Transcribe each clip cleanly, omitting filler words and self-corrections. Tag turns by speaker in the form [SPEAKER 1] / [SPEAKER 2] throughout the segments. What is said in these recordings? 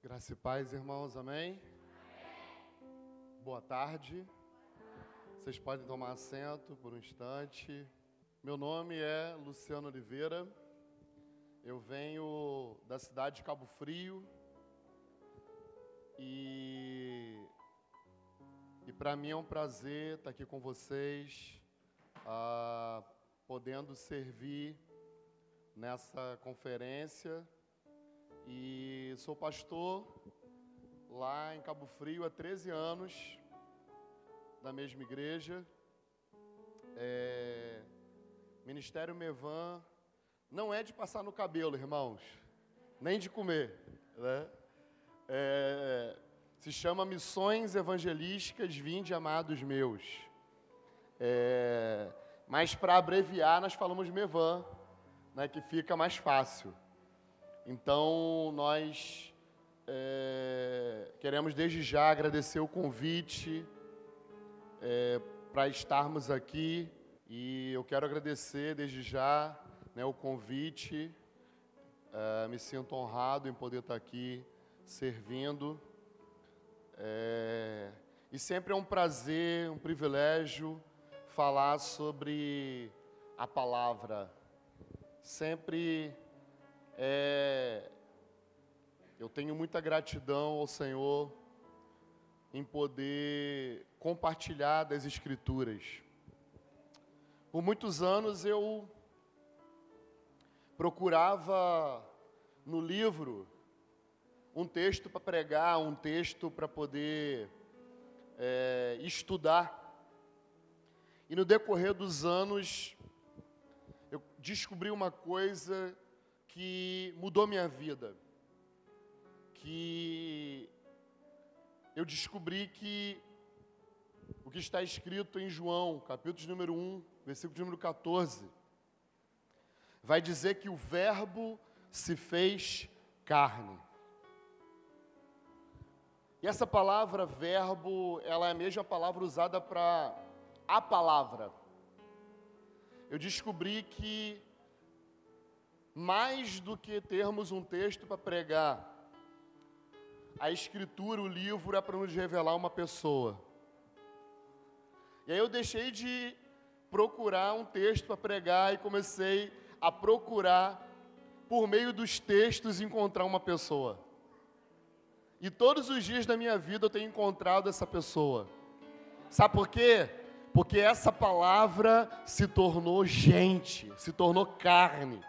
[SPEAKER 1] Graça e paz, irmãos, amém? Boa tarde. Vocês podem tomar assento por um instante. Meu nome é Luciano Oliveira. Eu venho da cidade de Cabo Frio. E para mim é um prazer estar aqui com vocês, podendo servir nessa conferência. E sou pastor lá em Cabo Frio há 13 anos, da mesma igreja. Ministério Mevan não é de passar no cabelo, irmãos, nem de comer, né? Se chama Missões Evangelísticas Vinde, Amados Meus. Mas para abreviar, nós falamos Mevan, né, que fica mais fácil. Então, nós queremos desde já agradecer o convite para estarmos aqui. E eu quero agradecer desde já, né, o convite. Me sinto honrado em poder estar aqui servindo. E sempre é um prazer, um privilégio falar sobre a palavra. Sempre eu tenho muita gratidão ao Senhor em poder compartilhar das Escrituras. Por muitos anos eu procurava no livro um texto para pregar, um texto para poder estudar. E no decorrer dos anos eu descobri uma coisa que mudou minha vida, que eu descobri que o que está escrito em João, capítulo número 1, versículo número 14, vai dizer que o Verbo se fez carne. E essa palavra verbo, ela é a mesma palavra usada para a palavra. Eu descobri que mais do que termos um texto para pregar, a Escritura, o livro, é para nos revelar uma pessoa. E aí eu deixei de procurar um texto para pregar e comecei a procurar, por meio dos textos, encontrar uma pessoa. E todos os dias da minha vida eu tenho encontrado essa pessoa. Sabe por quê? Porque essa palavra se tornou gente, se tornou carne.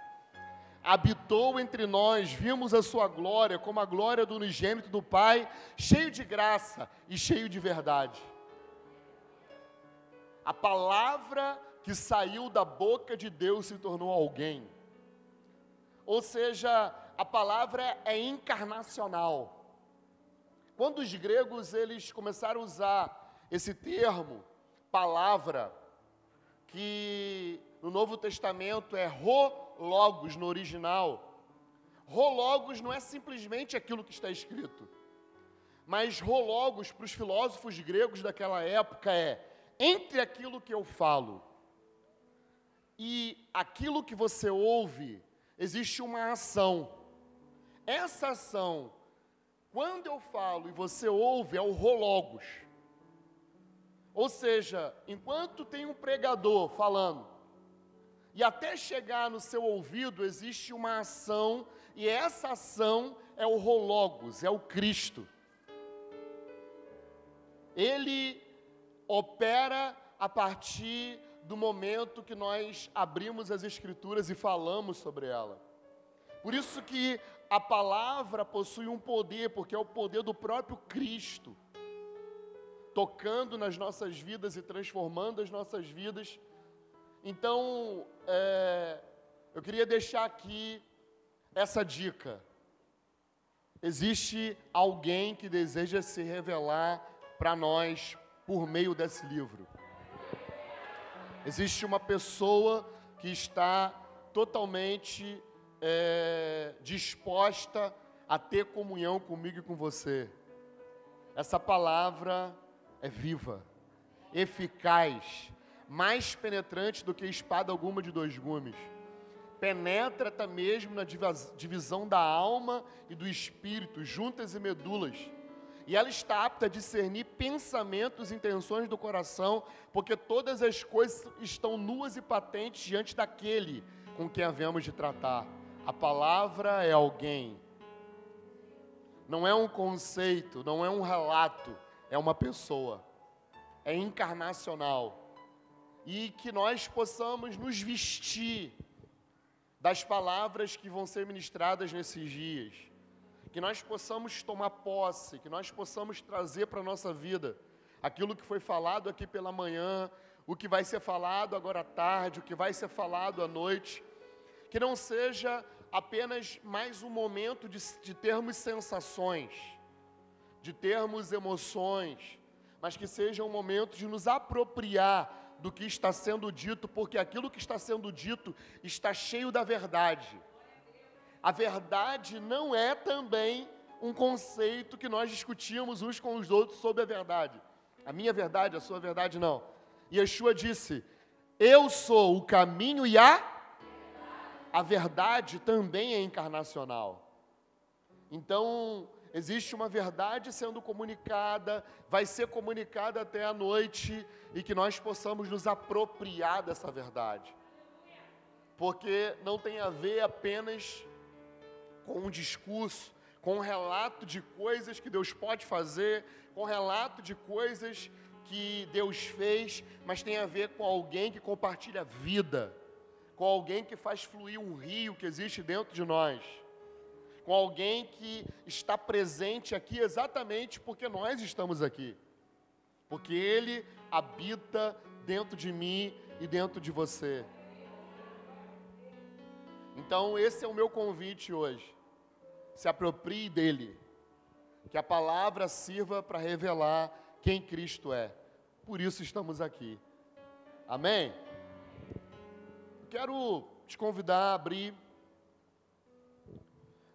[SPEAKER 1] Habitou entre nós, vimos a sua glória, como a glória do unigênito do Pai, cheio de graça e cheio de verdade. A palavra que saiu da boca de Deus se tornou alguém. Ou seja, a palavra é encarnacional. Quando os gregos eles começaram a usar esse termo, palavra, que no Novo Testamento é Logos no original. Logos não é simplesmente aquilo que está escrito, mas Logos para os filósofos gregos daquela época é entre aquilo que eu falo e aquilo que você ouve, existe uma ação. Essa ação, quando eu falo e você ouve, é o Logos. Ou seja, enquanto tem um pregador falando, e até chegar no seu ouvido existe uma ação, e essa ação é o Logos, é o Cristo. Ele opera a partir do momento que nós abrimos as Escrituras e falamos sobre ela. Por isso que a palavra possui um poder, porque é o poder do próprio Cristo, tocando nas nossas vidas e transformando as nossas vidas. Então, eu queria deixar aqui essa dica. Existe alguém que deseja se revelar para nós por meio desse livro. Existe uma pessoa que está totalmente disposta a ter comunhão comigo e com você. Essa palavra é viva, eficaz, mais penetrante do que espada alguma de dois gumes. penetra até mesmo na divisão da alma e do espírito, juntas e medulas. E ela está apta a discernir pensamentos e intenções do coração, porque todas as coisas estão nuas e patentes diante daquele com quem havemos de tratar. A palavra é alguém. Não é um conceito, não é um relato, é uma pessoa. É encarnacional. E que nós possamos nos vestir das palavras que vão ser ministradas nesses dias. Que nós possamos tomar posse, que nós possamos trazer para a nossa vida aquilo que foi falado aqui pela manhã, o que vai ser falado agora à tarde, o que vai ser falado à noite. Que não seja apenas mais um momento de termos sensações, de termos emoções, mas que seja um momento de nos apropriar do que está sendo dito, porque aquilo que está sendo dito está cheio da verdade. A verdade não é também um conceito que nós discutimos uns com os outros sobre a verdade. A minha verdade, a sua verdade, não. Yeshua disse, eu sou o caminho e a verdade também é encarnacional. Então, existe uma verdade sendo comunicada, vai ser comunicada até a noite, e que nós possamos nos apropriar dessa verdade. Porque não tem a ver apenas com um discurso, com um relato de coisas que Deus pode fazer, com um relato de coisas que Deus fez, mas tem a ver com alguém que compartilha vida, com alguém que faz fluir um rio que existe dentro de nós, com alguém que está presente aqui exatamente porque nós estamos aqui, porque Ele habita dentro de mim e dentro de você. Então esse é o meu convite hoje. Se aproprie dele, que a palavra sirva para revelar quem Cristo é. Por isso estamos aqui. Amém? Quero te convidar a abrir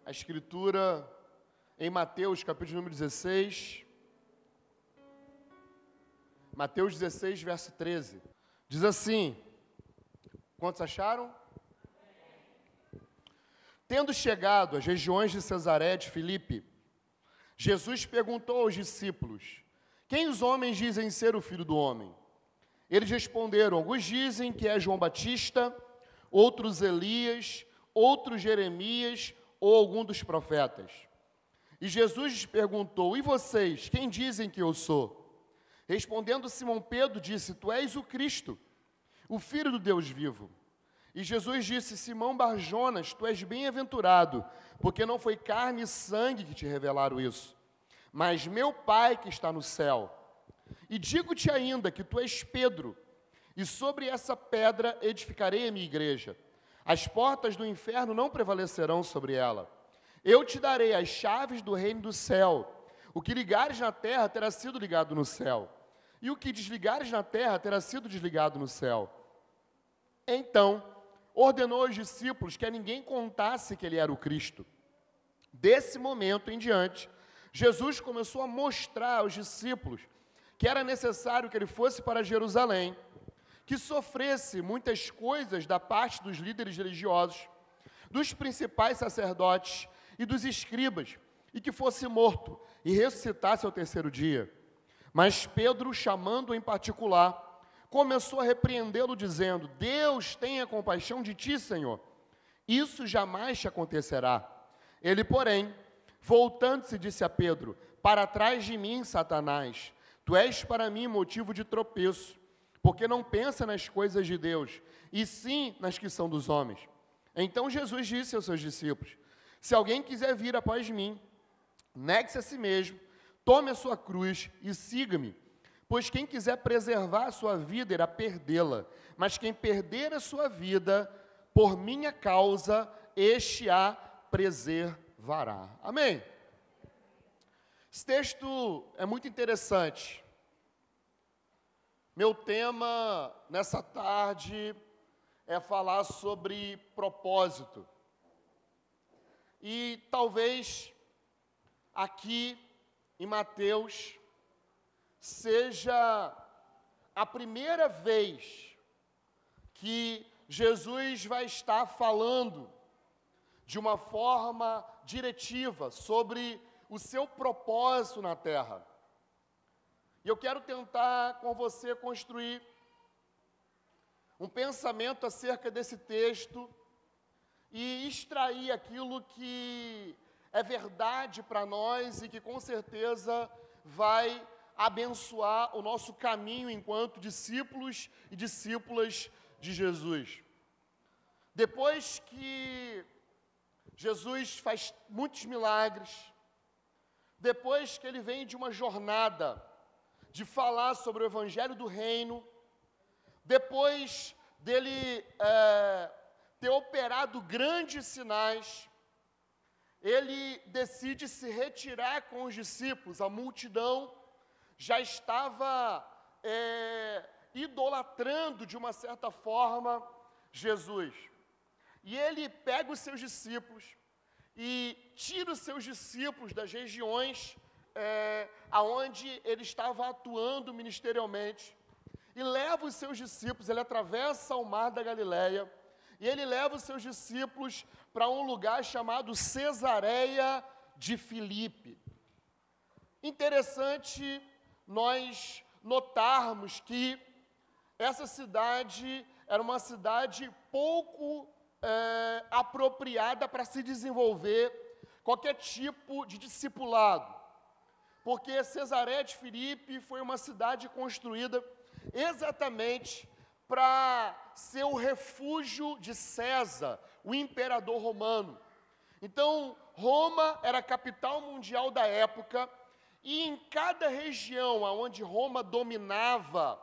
[SPEAKER 1] a Escritura em Mateus, capítulo número 16. Mateus 16, verso 13. Diz assim, quantos acharam? Tendo chegado às regiões de Cesaré de Filipe, Jesus perguntou aos discípulos, quem os homens dizem ser o Filho do Homem? Eles responderam, alguns dizem que é João Batista, outros Elias, outros Jeremias ou algum dos profetas. E Jesus lhes perguntou, e vocês, quem dizem que eu sou? Respondendo Simão Pedro, disse, tu és o Cristo, o Filho do Deus vivo. E Jesus disse, Simão Barjonas, tu és bem-aventurado, porque não foi carne e sangue que te revelaram isso, mas meu Pai que está no céu. E digo-te ainda que tu és Pedro, e sobre essa pedra edificarei a minha igreja. As portas do inferno não prevalecerão sobre ela. Eu te darei as chaves do reino do céu. O que ligares na terra terá sido ligado no céu, e o que desligares na terra terá sido desligado no céu. Então, ordenou aos discípulos que a ninguém contasse que ele era o Cristo. Desse momento em diante, Jesus começou a mostrar aos discípulos que era necessário que ele fosse para Jerusalém, que sofresse muitas coisas da parte dos líderes religiosos, dos principais sacerdotes e dos escribas, e que fosse morto e ressuscitasse ao terceiro dia. Mas Pedro, chamando-o em particular, começou a repreendê-lo, dizendo, Deus tenha compaixão de ti, Senhor. Isso jamais te acontecerá. Ele, porém, voltando-se, disse a Pedro, para trás de mim, Satanás, tu és para mim motivo de tropeço, porque não pensa nas coisas de Deus, e sim nas que são dos homens. Então Jesus disse aos seus discípulos, se alguém quiser vir após mim, negue-se a si mesmo, tome a sua cruz e siga-me. Pois quem quiser preservar a sua vida irá perdê-la, mas quem perder a sua vida, por minha causa, este a preservará. Amém? Esse texto é muito interessante. Meu tema nessa tarde é falar sobre propósito. E talvez aqui em Mateus seja a primeira vez que Jesus vai estar falando de uma forma diretiva sobre o seu propósito na terra. E eu quero tentar com você construir um pensamento acerca desse texto e extrair aquilo que é verdade para nós e que com certeza vai abençoar o nosso caminho enquanto discípulos e discípulas de Jesus. Depois que Jesus faz muitos milagres, depois que ele vem de uma jornada de falar sobre o Evangelho do Reino, depois dele ter operado grandes sinais, ele decide se retirar com os discípulos. A multidão já estava idolatrando, de uma certa forma, Jesus. E ele pega os seus discípulos e tira os seus discípulos das regiões aonde ele estava atuando ministerialmente, e leva os seus discípulos, ele atravessa o mar da Galileia, e ele leva os seus discípulos para um lugar chamado Cesareia de Filipe. Interessante nós notarmos que essa cidade era uma cidade pouco apropriada para se desenvolver qualquer tipo de discipulado, porque Cesareia de Filipe foi uma cidade construída exatamente para ser o refúgio de César, o imperador romano. Então, Roma era a capital mundial da época, e em cada região onde Roma dominava,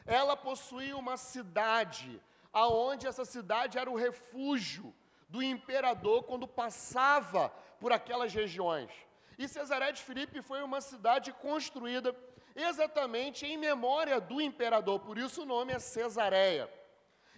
[SPEAKER 1] ela possuía uma cidade, aonde essa cidade era o refúgio do imperador quando passava por aquelas regiões. E Cesareia de Filipe foi uma cidade construída exatamente em memória do imperador, por isso o nome é Cesareia.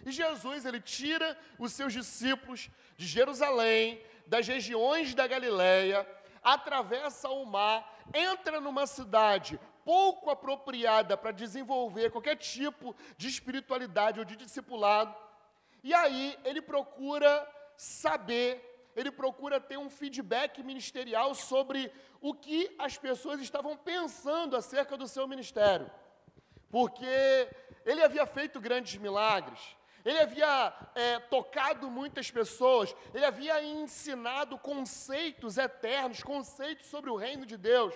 [SPEAKER 1] E Jesus, ele tira os seus discípulos de Jerusalém, das regiões da Galileia, atravessa o mar, entra numa cidade pouco apropriada para desenvolver qualquer tipo de espiritualidade ou de discipulado, e aí ele procura saber, ele procura ter um feedback ministerial sobre o que as pessoas estavam pensando acerca do seu ministério, porque ele havia feito grandes milagres, ele havia tocado muitas pessoas, ele havia ensinado conceitos eternos, conceitos sobre o reino de Deus.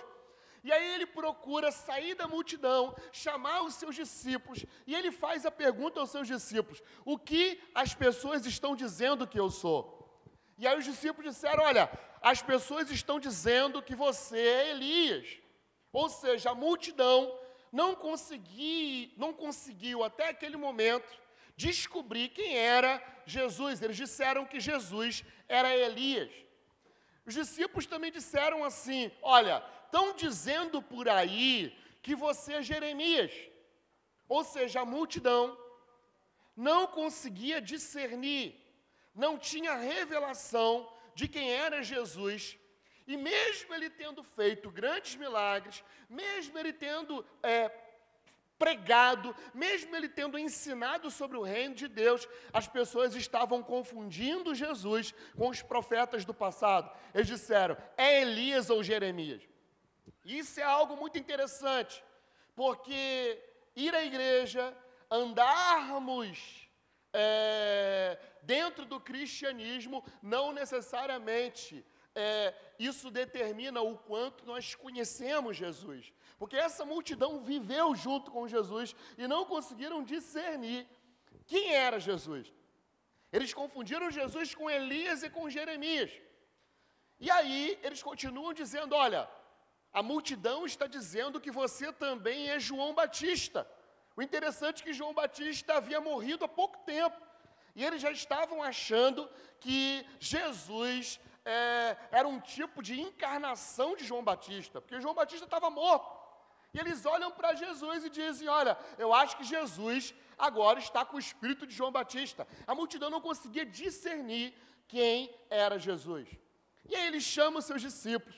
[SPEAKER 1] E aí ele procura sair da multidão, chamar os seus discípulos, e ele faz a pergunta aos seus discípulos: o que as pessoas estão dizendo que eu sou? E aí os discípulos disseram: olha, as pessoas estão dizendo que você é Elias. Ou seja, a multidão não conseguiu até aquele momento descobrir quem era Jesus. Eles disseram que Jesus era Elias. Os discípulos também disseram assim: olha, estão dizendo por aí que você é Jeremias. Ou seja, a multidão não conseguia discernir, não tinha revelação de quem era Jesus. E mesmo ele tendo feito grandes milagres, mesmo ele tendo pregado, mesmo ele tendo ensinado sobre o reino de Deus, as pessoas estavam confundindo Jesus com os profetas do passado. Eles disseram: é Elias ou Jeremias? Isso é algo muito interessante, porque ir à igreja, andarmos dentro do cristianismo, não necessariamente isso determina o quanto nós conhecemos Jesus. Porque essa multidão viveu junto com Jesus e não conseguiram discernir quem era Jesus. Eles confundiram Jesus com Elias e com Jeremias. E aí eles continuam dizendo: olha, a multidão está dizendo que você também é João Batista. O interessante é que João Batista havia morrido há pouco tempo. E eles já estavam achando que Jesus era um tipo de encarnação de João Batista, porque João Batista estava morto. E eles olham para Jesus e dizem: olha, eu acho que Jesus agora está com o espírito de João Batista. A multidão não conseguia discernir quem era Jesus. E aí ele chama os seus discípulos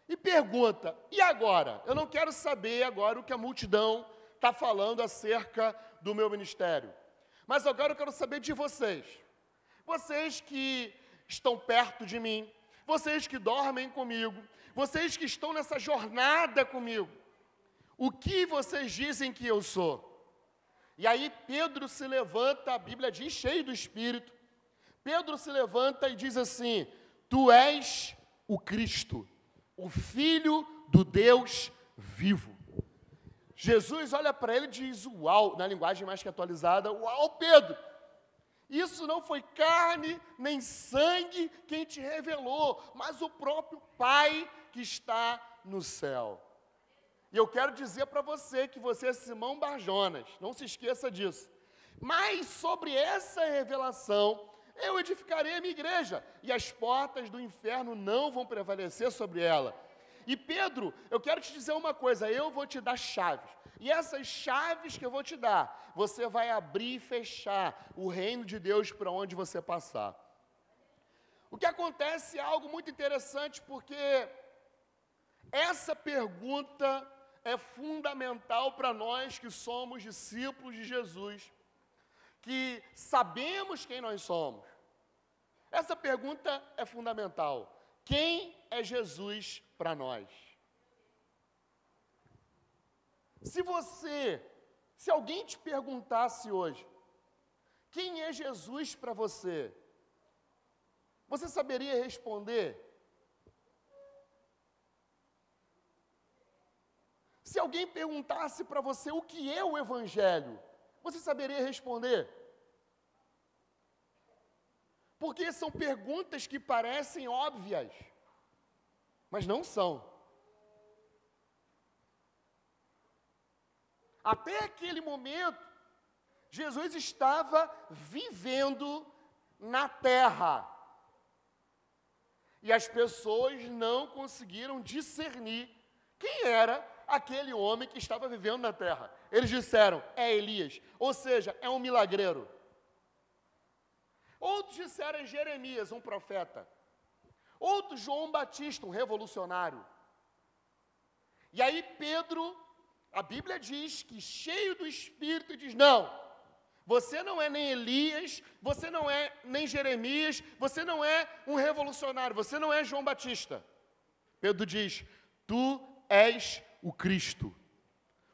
[SPEAKER 1] e pergunta: e agora? Eu não quero saber agora o que a multidão está falando acerca do meu ministério. Mas agora eu quero saber de vocês. Vocês que estão perto de mim, vocês que dormem comigo, vocês que estão nessa jornada comigo, o que vocês dizem que eu sou? E aí Pedro se levanta, a Bíblia diz, cheio do Espírito. Pedro se levanta e diz assim: tu és o Cristo, o Filho do Deus vivo. Jesus olha para ele e diz: uau, na linguagem mais que atualizada, uau, Pedro, isso não foi carne nem sangue quem te revelou, mas o próprio Pai que está no céu. E eu quero dizer para você que você é Simão Barjonas, não se esqueça disso. Mas sobre essa revelação, eu edificarei a minha igreja, e as portas do inferno não vão prevalecer sobre ela. E Pedro, eu quero te dizer uma coisa, eu vou te dar chaves. E essas chaves que eu vou te dar, você vai abrir e fechar o reino de Deus para onde você passar. O que acontece é algo muito interessante, porque essa pergunta é fundamental para nós que somos discípulos de Jesus, que sabemos quem nós somos. Essa pergunta é fundamental. Quem é Jesus para nós? Se alguém te perguntasse hoje, quem é Jesus para você? Você saberia responder? Se alguém perguntasse para você o que é o Evangelho, você saberia responder? Porque são perguntas que parecem óbvias, mas não são. Até aquele momento, Jesus estava vivendo na terra. E as pessoas não conseguiram discernir quem era aquele homem que estava vivendo na terra. Eles disseram: é Elias, ou seja, é um milagreiro. Outros disseram: é Jeremias, um profeta. Outros, João Batista, um revolucionário. E aí Pedro, a Bíblia diz que cheio do Espírito, diz: não, você não é nem Elias, você não é nem Jeremias, você não é um revolucionário, você não é João Batista. Pedro diz: tu és o Cristo,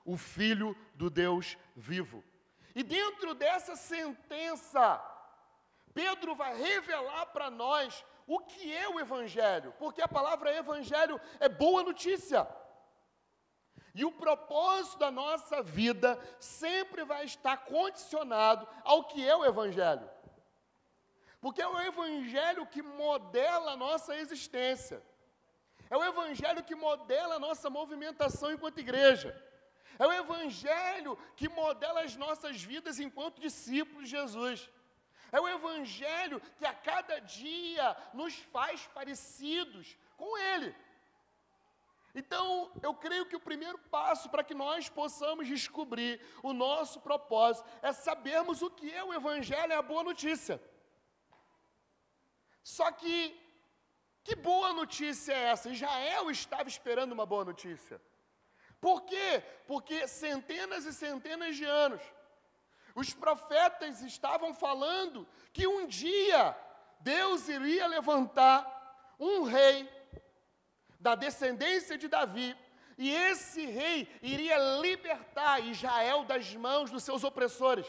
[SPEAKER 1] o Filho do Deus vivo. E dentro dessa sentença, Pedro vai revelar para nós o que é o Evangelho, porque a palavra Evangelho é boa notícia. E o propósito da nossa vida sempre vai estar condicionado ao que é o Evangelho. Porque é o Evangelho que modela a nossa existência. É o Evangelho que modela a nossa movimentação enquanto igreja. É o Evangelho que modela as nossas vidas enquanto discípulos de Jesus. É o Evangelho que a cada dia nos faz parecidos com Ele. Então, eu creio que o primeiro passo para que nós possamos descobrir o nosso propósito é sabermos o que é o Evangelho, é a boa notícia. Só que boa notícia é essa? Israel estava esperando uma boa notícia. Por quê? Porque centenas e centenas de anos, os profetas estavam falando que um dia Deus iria levantar um rei da descendência de Davi, e esse rei iria libertar Israel das mãos dos seus opressores.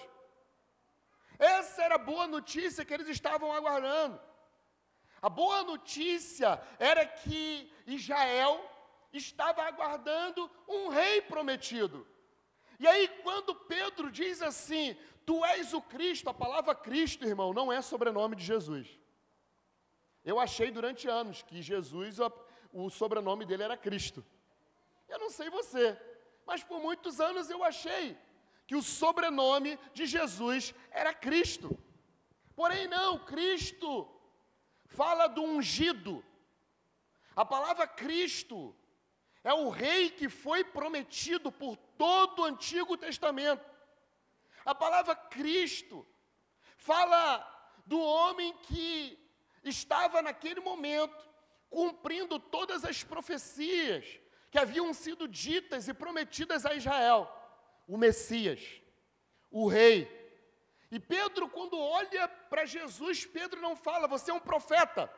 [SPEAKER 1] Essa era a boa notícia que eles estavam aguardando. A boa notícia era que Israel estava aguardando um rei prometido. E aí, quando Pedro diz assim: tu és o Cristo, a palavra Cristo, irmão, não é sobrenome de Jesus. Eu achei durante anos que Jesus, o sobrenome dele era Cristo. Eu não sei você, mas por muitos anos eu achei que o sobrenome de Jesus era Cristo. Porém não, Cristo fala do ungido. A palavra Cristo é o rei que foi prometido por todo o Antigo Testamento. A palavra Cristo fala do homem que estava naquele momento cumprindo todas as profecias que haviam sido ditas e prometidas a Israel. O Messias, o rei. E Pedro, quando olha para Jesus, Pedro não fala, você é um profeta.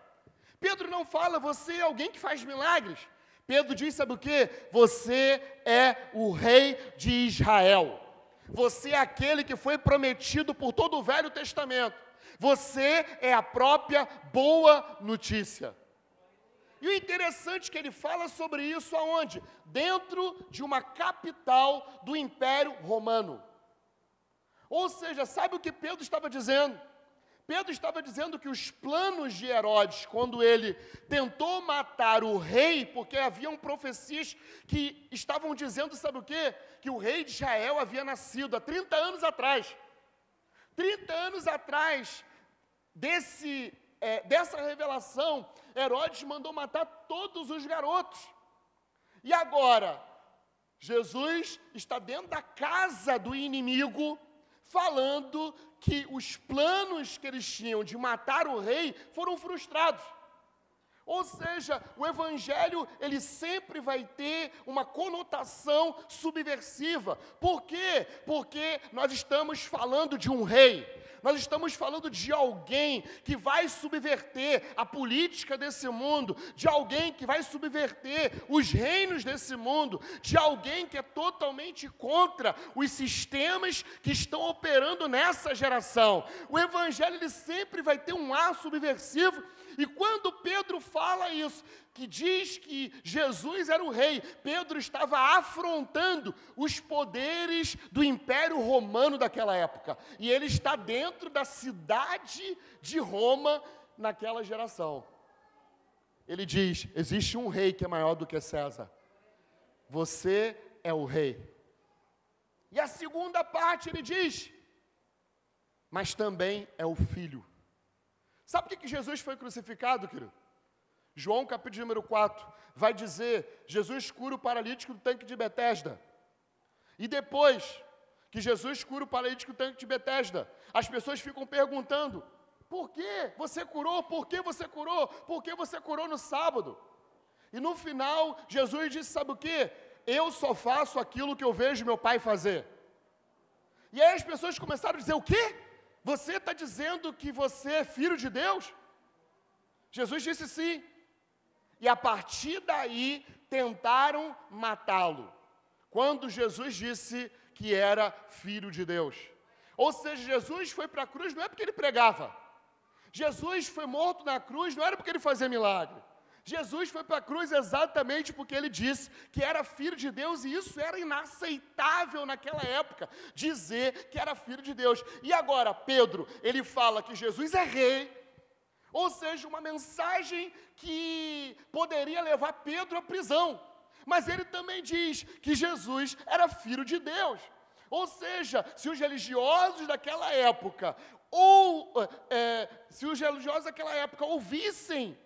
[SPEAKER 1] Pedro não fala, você é alguém que faz milagres. Pedro diz, sabe o quê? Você é o rei de Israel. Você é aquele que foi prometido por todo o Velho Testamento. Você é a própria boa notícia. E o interessante é que ele fala sobre isso aonde? Dentro de uma capital do Império Romano. Ou seja, sabe o que Pedro estava dizendo? Pedro estava dizendo que os planos de Herodes, quando ele tentou matar o rei, porque haviam profecias que estavam dizendo, sabe o quê? Que o rei de Israel havia nascido há 30 anos atrás. 30 anos atrás dessa revelação, Herodes mandou matar todos os garotos. E agora, Jesus está dentro da casa do inimigo, falando que os planos que eles tinham de matar o rei foram frustrados. Ou seja, o evangelho, ele sempre vai ter uma conotação subversiva. Por quê? Porque nós estamos falando de um rei. Nós estamos falando de alguém que vai subverter a política desse mundo, de alguém que vai subverter os reinos desse mundo, de alguém que é totalmente contra os sistemas que estão operando nessa geração. O evangelho, ele sempre vai ter um ar subversivo. E quando Pedro fala isso, que diz que Jesus era o rei, Pedro estava afrontando os poderes do Império Romano daquela época. E ele está dentro da cidade de Roma naquela geração. Ele diz, existe um rei que é maior do que César. Você é o rei. E a segunda parte ele diz, mas também é o filho. Sabe por que Jesus foi crucificado, querido? João, capítulo número 4, vai dizer, Jesus cura o paralítico do tanque de Betesda. E depois que Jesus cura o paralítico do tanque de Betesda, as pessoas ficam perguntando, por que você curou? Por que você curou? Por que você curou no sábado? E no final, Jesus disse, sabe o quê? Eu só faço aquilo que eu vejo meu pai fazer. E aí as pessoas começaram a dizer, o quê? Você está dizendo que você é filho de Deus? Jesus disse sim. E a partir daí, tentaram matá-lo. Quando Jesus disse que era filho de Deus. Ou seja, Jesus foi para a cruz não é porque ele pregava. Jesus foi morto na cruz não era porque ele fazia milagre. Jesus foi para a cruz exatamente porque ele disse que era filho de Deus, e isso era inaceitável naquela época, dizer que era filho de Deus. E agora, Pedro, ele fala que Jesus é rei, ou seja, uma mensagem que poderia levar Pedro à prisão. Mas ele também diz que Jesus era filho de Deus. Ou seja, se os religiosos daquela época, ouvissem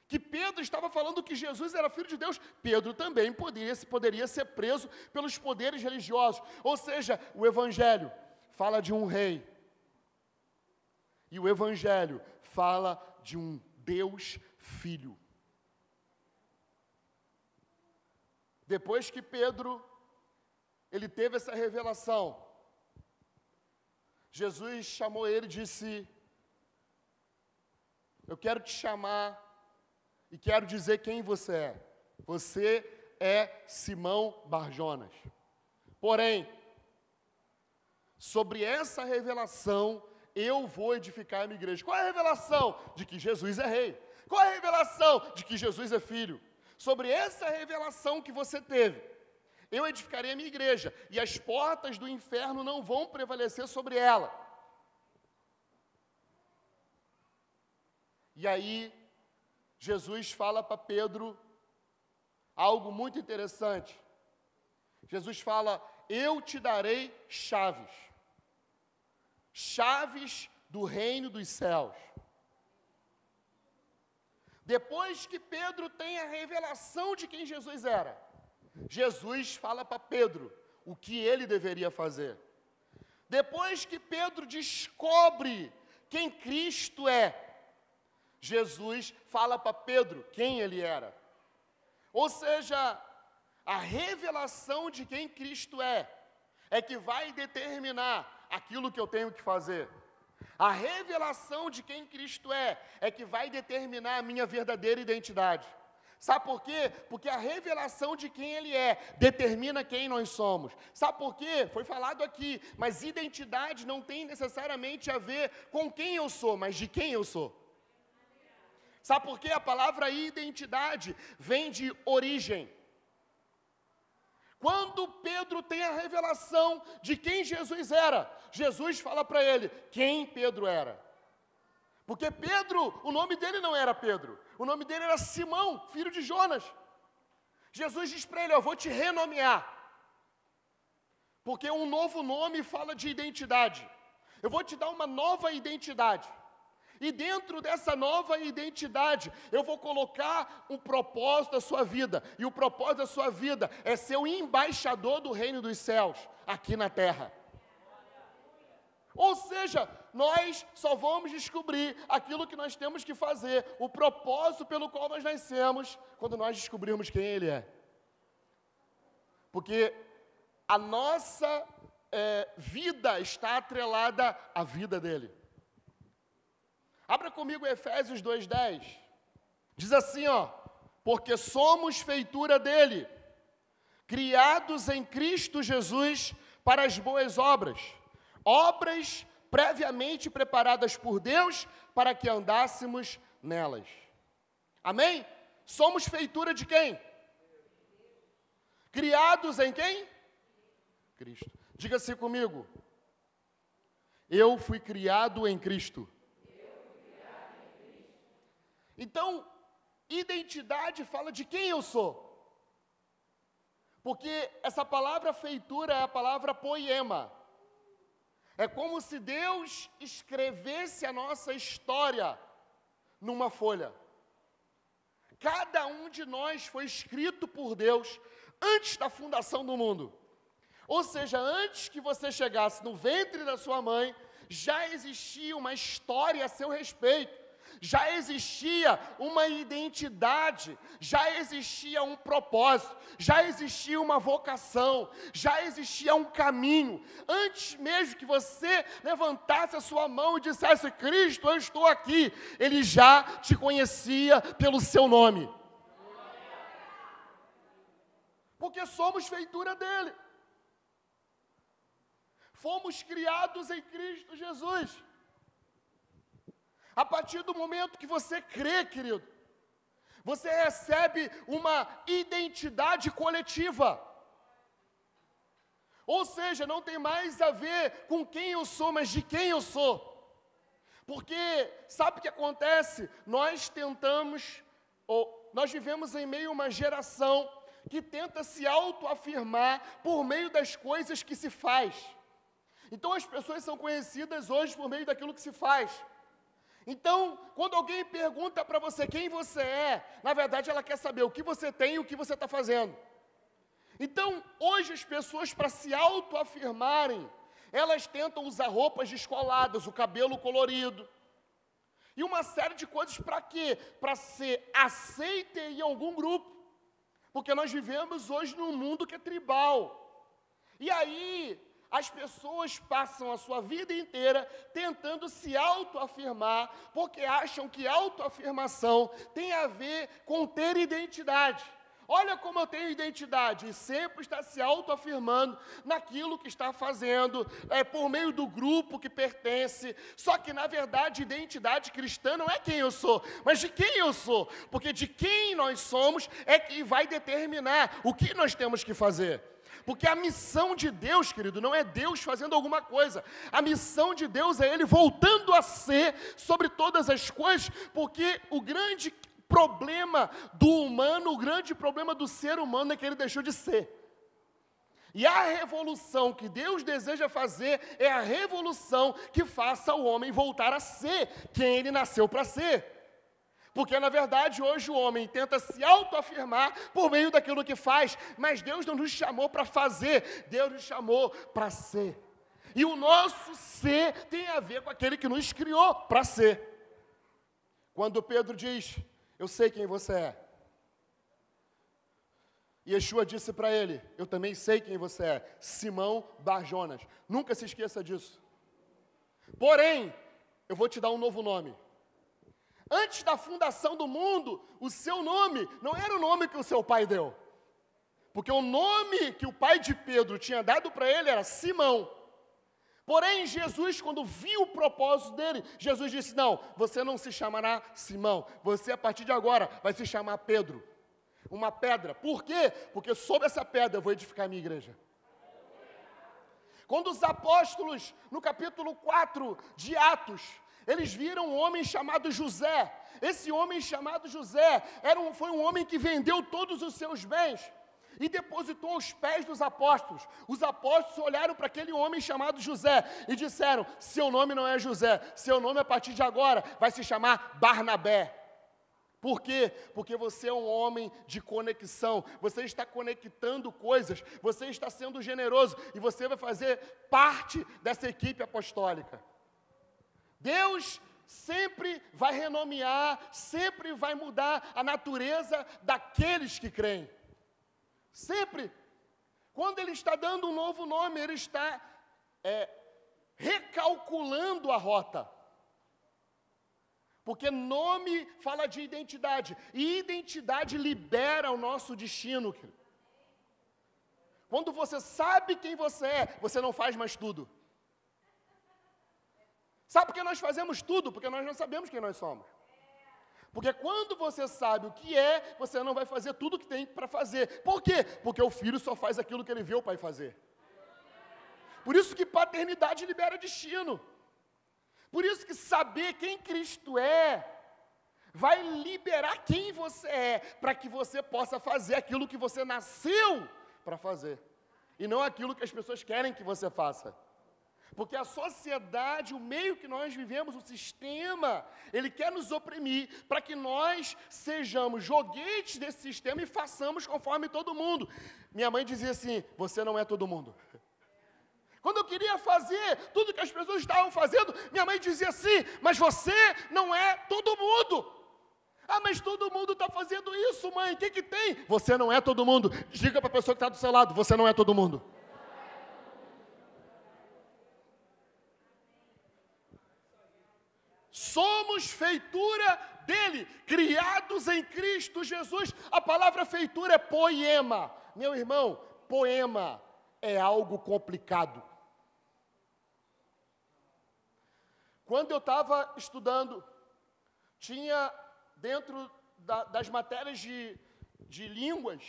[SPEAKER 1] que Pedro estava falando que Jesus era filho de Deus, Pedro também poderia ser preso pelos poderes religiosos. Ou seja, o Evangelho fala de um rei. E o Evangelho fala de um Deus Filho. Depois que Pedro, ele teve essa revelação, Jesus chamou ele e disse, eu quero te chamar e quero dizer quem você é. Você é Simão Barjonas. Porém, sobre essa revelação, eu vou edificar a minha igreja. Qual é a revelação? De que Jesus é rei. Qual é a revelação? De que Jesus é filho. Sobre essa revelação que você teve, eu edificarei a minha igreja, e as portas do inferno não vão prevalecer sobre ela. E aí, Jesus fala para Pedro algo muito interessante. Jesus fala, eu te darei chaves. Chaves do reino dos céus. Depois que Pedro tem a revelação de quem Jesus era, Jesus fala para Pedro o que ele deveria fazer. Depois que Pedro descobre quem Cristo é, Jesus fala para Pedro quem ele era. Ou seja, a revelação de quem Cristo é que vai determinar aquilo que eu tenho que fazer. A revelação de quem Cristo é que vai determinar a minha verdadeira identidade. Sabe por quê? Porque a revelação de quem Ele é determina quem nós somos. Sabe por quê? Foi falado aqui, mas identidade não tem necessariamente a ver com quem eu sou, mas de quem eu sou. Sabe por quê? A palavra identidade vem de origem. Quando Pedro tem a revelação de quem Jesus era, Jesus fala para ele quem Pedro era. Porque Pedro, o nome dele não era Pedro, o nome dele era Simão, filho de Jonas. Jesus diz para ele, eu vou te renomear. Porque um novo nome fala de identidade. Eu vou te dar uma nova identidade. E dentro dessa nova identidade, eu vou colocar um propósito da sua vida. E o propósito da sua vida é ser o embaixador do reino dos céus, aqui na terra. Ou seja, nós só vamos descobrir aquilo que nós temos que fazer, o propósito pelo qual nós nascemos, quando nós descobrirmos quem Ele é. Porque a nossa vida está atrelada à vida dEle. Abra comigo Efésios 2:10. Diz assim, porque somos feitura dEle, criados em Cristo Jesus para as boas obras, obras previamente preparadas por Deus para que andássemos nelas. Amém? Somos feitura de quem? Criados em quem? Cristo. Diga assim comigo. Eu fui criado em Cristo. Então, identidade fala de quem eu sou. Porque essa palavra feitura é a palavra poema. É como se Deus escrevesse a nossa história numa folha. Cada um de nós foi escrito por Deus antes da fundação do mundo. Ou seja, antes que você chegasse no ventre da sua mãe, já existia uma história a seu respeito. Já existia uma identidade, já existia um propósito, já existia uma vocação, já existia um caminho. Antes mesmo que você levantasse a sua mão e dissesse, Cristo, eu estou aqui, Ele já te conhecia pelo seu nome. Porque somos feitura dEle. Fomos criados em Cristo Jesus. A partir do momento que você crê, querido, você recebe uma identidade coletiva. Ou seja, não tem mais a ver com quem eu sou, mas de quem eu sou. Porque, sabe o que acontece? Nós vivemos em meio a uma geração que tenta se autoafirmar por meio das coisas que se faz. Então as pessoas são conhecidas hoje por meio daquilo que se faz. Então, quando alguém pergunta para você quem você é, na verdade ela quer saber o que você tem e o que você está fazendo. Então, hoje as pessoas, para se autoafirmarem, elas tentam usar roupas descoladas, o cabelo colorido, e uma série de coisas para quê? Para ser aceita em algum grupo, porque nós vivemos hoje num mundo que é tribal. E aí, as pessoas passam a sua vida inteira tentando se autoafirmar, porque acham que autoafirmação tem a ver com ter identidade. Olha como eu tenho identidade, e sempre está se autoafirmando naquilo que está fazendo, por meio do grupo que pertence. Só que, na verdade, identidade cristã não é quem eu sou, mas de quem eu sou. Porque de quem nós somos é que vai determinar o que nós temos que fazer. Porque a missão de Deus, querido, não é Deus fazendo alguma coisa. A missão de Deus é Ele voltando a ser sobre todas as coisas, porque o grande problema do humano, o grande problema do ser humano é que ele deixou de ser. E a revolução que Deus deseja fazer é a revolução que faça o homem voltar a ser quem ele nasceu para ser. Porque, na verdade, hoje o homem tenta se autoafirmar por meio daquilo que faz, mas Deus não nos chamou para fazer, Deus nos chamou para ser. E o nosso ser tem a ver com aquele que nos criou para ser. Quando Pedro diz, eu sei quem você é, Yeshua disse para ele, eu também sei quem você é, Simão Bar Jonas. Nunca se esqueça disso. Porém, eu vou te dar um novo nome. Antes da fundação do mundo, o seu nome não era o nome que o seu pai deu. Porque o nome que o pai de Pedro tinha dado para ele era Simão. Porém, Jesus, quando viu o propósito dele, Jesus disse, não, você não se chamará Simão, você a partir de agora vai se chamar Pedro. Uma pedra. Por quê? Porque sobre essa pedra eu vou edificar a minha igreja. Quando os apóstolos, no capítulo 4 de Atos, eles viram um homem chamado José. Esse homem chamado José foi um homem que vendeu todos os seus bens e depositou aos pés dos apóstolos. Os apóstolos olharam para aquele homem chamado José e disseram, seu nome não é José, seu nome a partir de agora vai se chamar Barnabé. Por quê? Porque você é um homem de conexão, você está conectando coisas, você está sendo generoso e você vai fazer parte dessa equipe apostólica. Deus sempre vai renomear, sempre vai mudar a natureza daqueles que creem. Sempre. Quando Ele está dando um novo nome, Ele está recalculando a rota. Porque nome fala de identidade, e identidade libera o nosso destino. Quando você sabe quem você é, você não faz mais tudo. Sabe por que nós fazemos tudo? Porque nós não sabemos quem nós somos. Porque quando você sabe o que é, você não vai fazer tudo o que tem para fazer. Por quê? Porque o filho só faz aquilo que ele vê o pai fazer. Por isso que paternidade libera destino. Por isso que saber quem Cristo é, vai liberar quem você é, para que você possa fazer aquilo que você nasceu para fazer. E não aquilo que as pessoas querem que você faça. Porque a sociedade, o meio que nós vivemos, o sistema, ele quer nos oprimir para que nós sejamos joguetes desse sistema e façamos conforme todo mundo. Minha mãe dizia assim, você não é todo mundo. Quando eu queria fazer tudo que as pessoas estavam fazendo, minha mãe dizia assim, mas você não é todo mundo. Ah, mas todo mundo está fazendo isso, mãe, o que tem? Você não é todo mundo. Diga para a pessoa que está do seu lado, você não é todo mundo. Somos feitura dele, criados em Cristo Jesus. A palavra feitura é poema. Meu irmão, poema é algo complicado. Quando eu estava estudando, tinha dentro das matérias de línguas,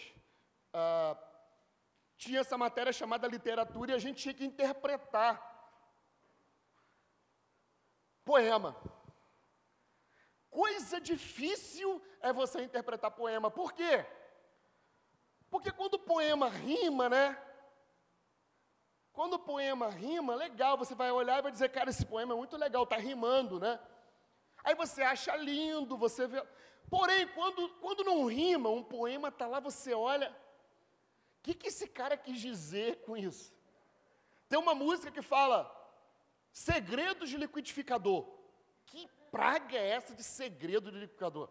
[SPEAKER 1] tinha essa matéria chamada literatura e a gente tinha que interpretar poema. Coisa difícil é você interpretar poema. Por quê? Porque quando o poema rima, né? Quando o poema rima, legal, você vai olhar e vai dizer, cara, esse poema é muito legal, está rimando, né? Aí você acha lindo, você vê... Porém, quando não rima, um poema está lá, você olha, o que esse cara quis dizer com isso? Tem uma música que fala, segredos de liquidificador. Que praga é essa de segredo de liquidificador?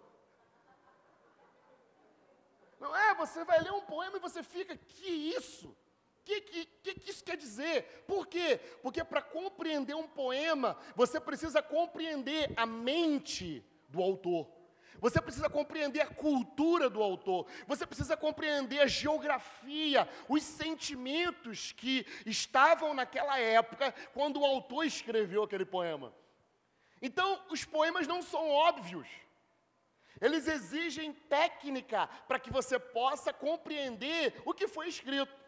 [SPEAKER 1] Não é? Você vai ler um poema e você fica, que isso? Que isso quer dizer? Por quê? Porque para compreender um poema, você precisa compreender a mente do autor. Você precisa compreender a cultura do autor. Você precisa compreender a geografia, os sentimentos que estavam naquela época, quando o autor escreveu aquele poema. Então, os poemas não são óbvios. Eles exigem técnica para que você possa compreender o que foi escrito.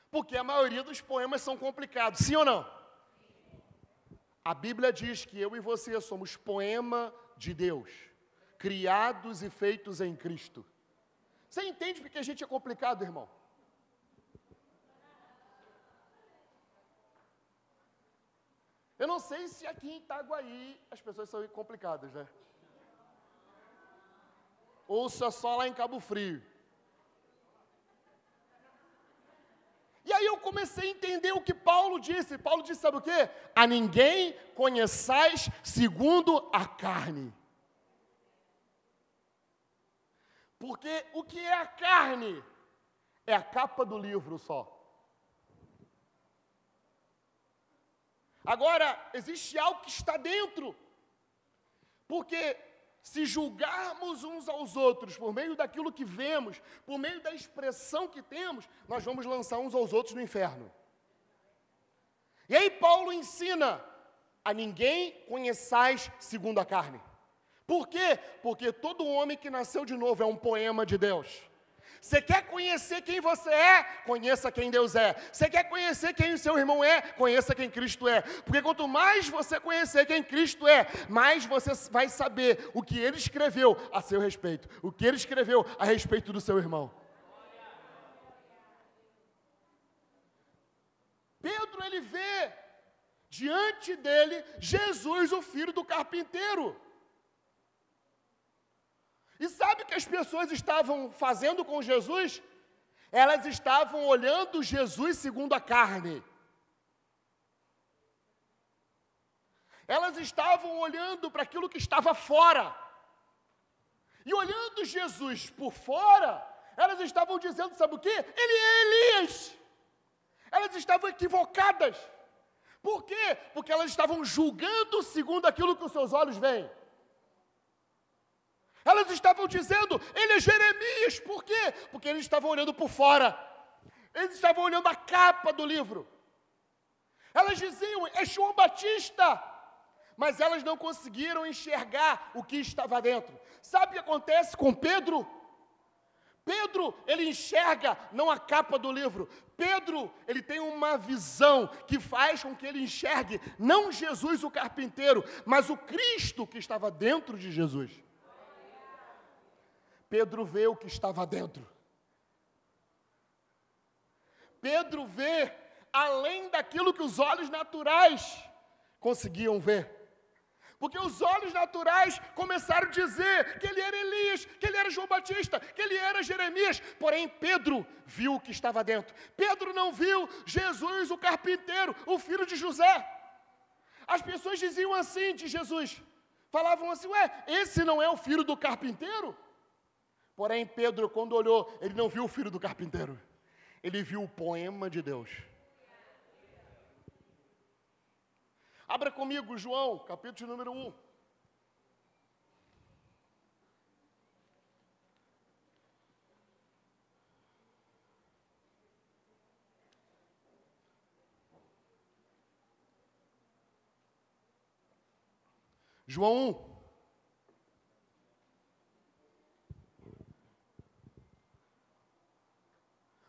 [SPEAKER 1] Porque a maioria dos poemas são complicados, sim ou não? A Bíblia diz que eu e você somos poema de Deus, criados e feitos em Cristo. Você entende porque a gente é complicado, irmão? Eu não sei se aqui em Itaguaí as pessoas são complicadas, né? Ou se é só lá em Cabo Frio. E aí eu comecei a entender o que Paulo disse. Paulo disse, sabe o quê? A ninguém conheçais segundo a carne. Porque o que é a carne? É a capa do livro só. Agora, existe algo que está dentro. Porque se julgarmos uns aos outros por meio daquilo que vemos, por meio da expressão que temos, nós vamos lançar uns aos outros no inferno. E aí Paulo ensina: a ninguém conheçais segundo a carne. Por quê? Porque todo homem que nasceu de novo é um poema de Deus. Você quer conhecer quem você é? Conheça quem Deus é. Você quer conhecer quem o seu irmão é? Conheça quem Cristo é. Porque quanto mais você conhecer quem Cristo é, mais você vai saber o que Ele escreveu a seu respeito. O que Ele escreveu a respeito do seu irmão. Pedro, ele vê diante dele Jesus, o filho do carpinteiro. E sabe o que as pessoas estavam fazendo com Jesus? Elas estavam olhando Jesus segundo a carne. Elas estavam olhando para aquilo que estava fora. E olhando Jesus por fora, elas estavam dizendo, sabe o quê? Ele é Elias. Elas estavam equivocadas. Por quê? Porque elas estavam julgando segundo aquilo que os seus olhos veem. Elas estavam dizendo, ele é Jeremias. Por quê? Porque eles estavam olhando por fora. Eles estavam olhando a capa do livro. Elas diziam, é João Batista. Mas elas não conseguiram enxergar o que estava dentro. Sabe o que acontece com Pedro? Pedro, ele enxerga não a capa do livro. Pedro, ele tem uma visão que faz com que ele enxergue não Jesus o carpinteiro, mas o Cristo que estava dentro de Jesus. Pedro vê o que estava dentro. Pedro vê além daquilo que os olhos naturais conseguiam ver. Porque os olhos naturais começaram a dizer que ele era Elias, que ele era João Batista, que ele era Jeremias. Porém, Pedro viu o que estava dentro. Pedro não viu Jesus, o carpinteiro, o filho de José. As pessoas diziam assim de Jesus. Falavam assim, esse não é o filho do carpinteiro? Porém, Pedro, quando olhou, ele não viu o filho do carpinteiro. Ele viu o poema de Deus. Abra comigo João, capítulo número 1. João 1.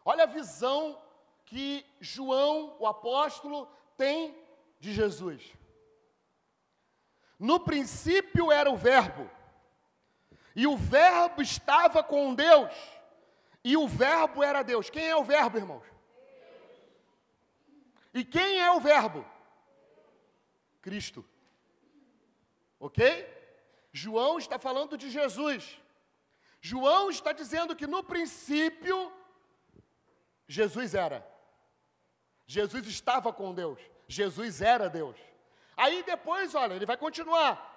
[SPEAKER 1] Olha a visão que João, o apóstolo, tem de Jesus. No princípio era o Verbo, e o Verbo estava com Deus, e o Verbo era Deus. Quem é o Verbo, irmãos? E quem é o Verbo? Cristo. Ok? João está falando de Jesus. João está dizendo que no princípio Jesus era. Jesus estava com Deus. Jesus era Deus. Aí depois, olha, ele vai continuar.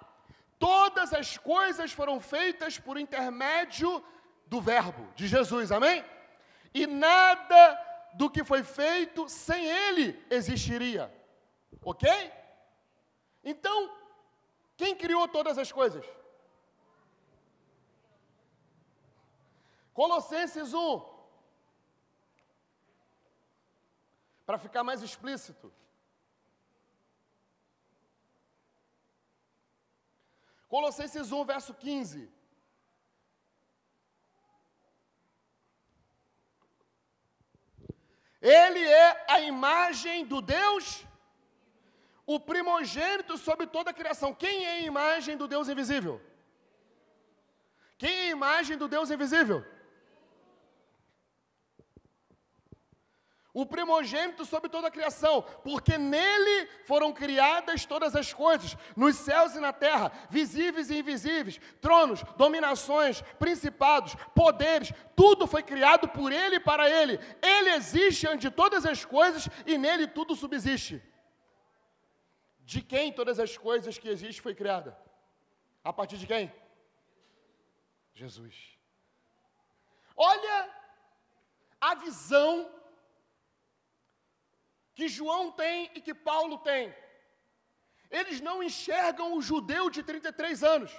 [SPEAKER 1] Todas as coisas foram feitas por intermédio do Verbo, de Jesus, amém? E nada do que foi feito sem Ele existiria. Ok? Então, quem criou todas as coisas? Colossenses 1. Para ficar mais explícito. Colossenses 1, verso 15. Ele é a imagem do Deus, o primogênito sobre toda a criação. Quem é a imagem do Deus invisível? Quem é a imagem do Deus invisível? O primogênito sobre toda a criação, porque nele foram criadas todas as coisas, nos céus e na terra, visíveis e invisíveis, tronos, dominações, principados, poderes, tudo foi criado por ele e para ele. Ele existe antes de todas as coisas e nele tudo subsiste. De quem todas as coisas que existem foi criada? A partir de quem? Jesus. Olha a visão que João tem e que Paulo tem. eles não enxergam o judeu de 33 anos.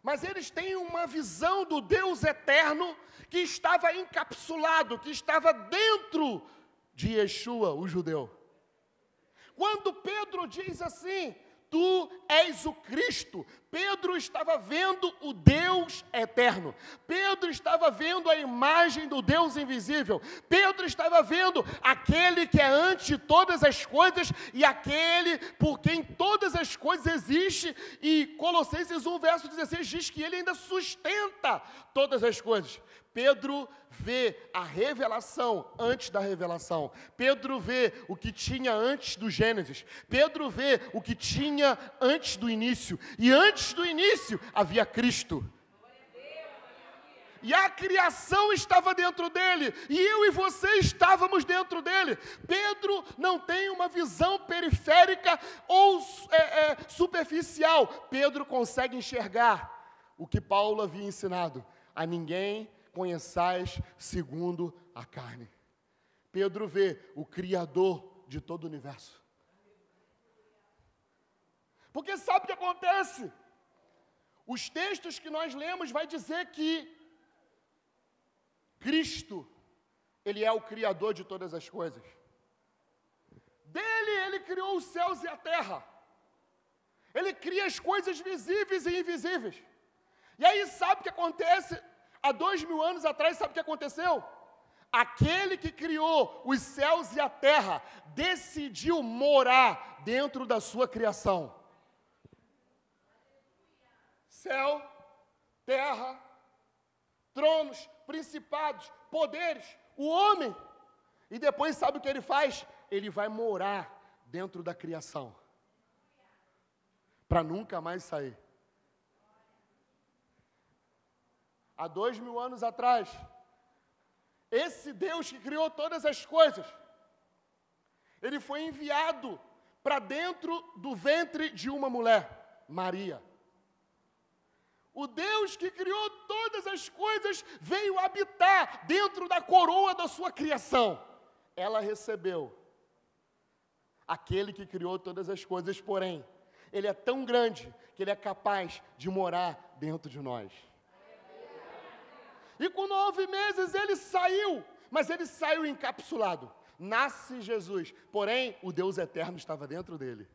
[SPEAKER 1] Mas eles têm uma visão do Deus eterno que estava encapsulado, que estava dentro de Yeshua, o judeu. Quando Pedro diz assim, tu és o Cristo, Pedro estava vendo o Deus eterno. Pedro estava vendo a imagem do Deus invisível. Pedro estava vendo aquele que é antes de todas as coisas e aquele por quem todas as coisas existem. E Colossenses 1, verso 16 diz que ele ainda sustenta todas as coisas. Pedro vê a revelação antes da revelação. Pedro vê o que tinha antes do Gênesis. Pedro vê o que tinha antes do início. E antes do início havia Cristo. E a criação estava dentro dele. E eu e você estávamos dentro dele. Pedro não tem uma visão periférica ou superficial. Pedro consegue enxergar o que Paulo havia ensinado. A ninguém conheçais segundo a carne. Pedro vê o Criador de todo o universo. Porque sabe o que acontece? Os textos que nós lemos vai dizer que Cristo, Ele é o Criador de todas as coisas. Dele, Ele criou os céus e a terra. Ele cria as coisas visíveis e invisíveis. E aí sabe o que acontece? Há 2000 anos atrás, sabe o que aconteceu? Aquele que criou os céus e a terra decidiu morar dentro da sua criação. Céu, terra, tronos, principados, poderes, o homem. E depois sabe o que ele faz? Ele vai morar dentro da criação. Para nunca mais sair. Há 2000 anos atrás, esse Deus que criou todas as coisas, Ele foi enviado para dentro do ventre de uma mulher, Maria. O Deus que criou todas as coisas veio habitar dentro da coroa da sua criação. Ela recebeu aquele que criou todas as coisas, porém, Ele é tão grande que Ele é capaz de morar dentro de nós. E com 9 meses ele saiu, mas ele saiu encapsulado. Nasce Jesus, porém o Deus eterno estava dentro dele.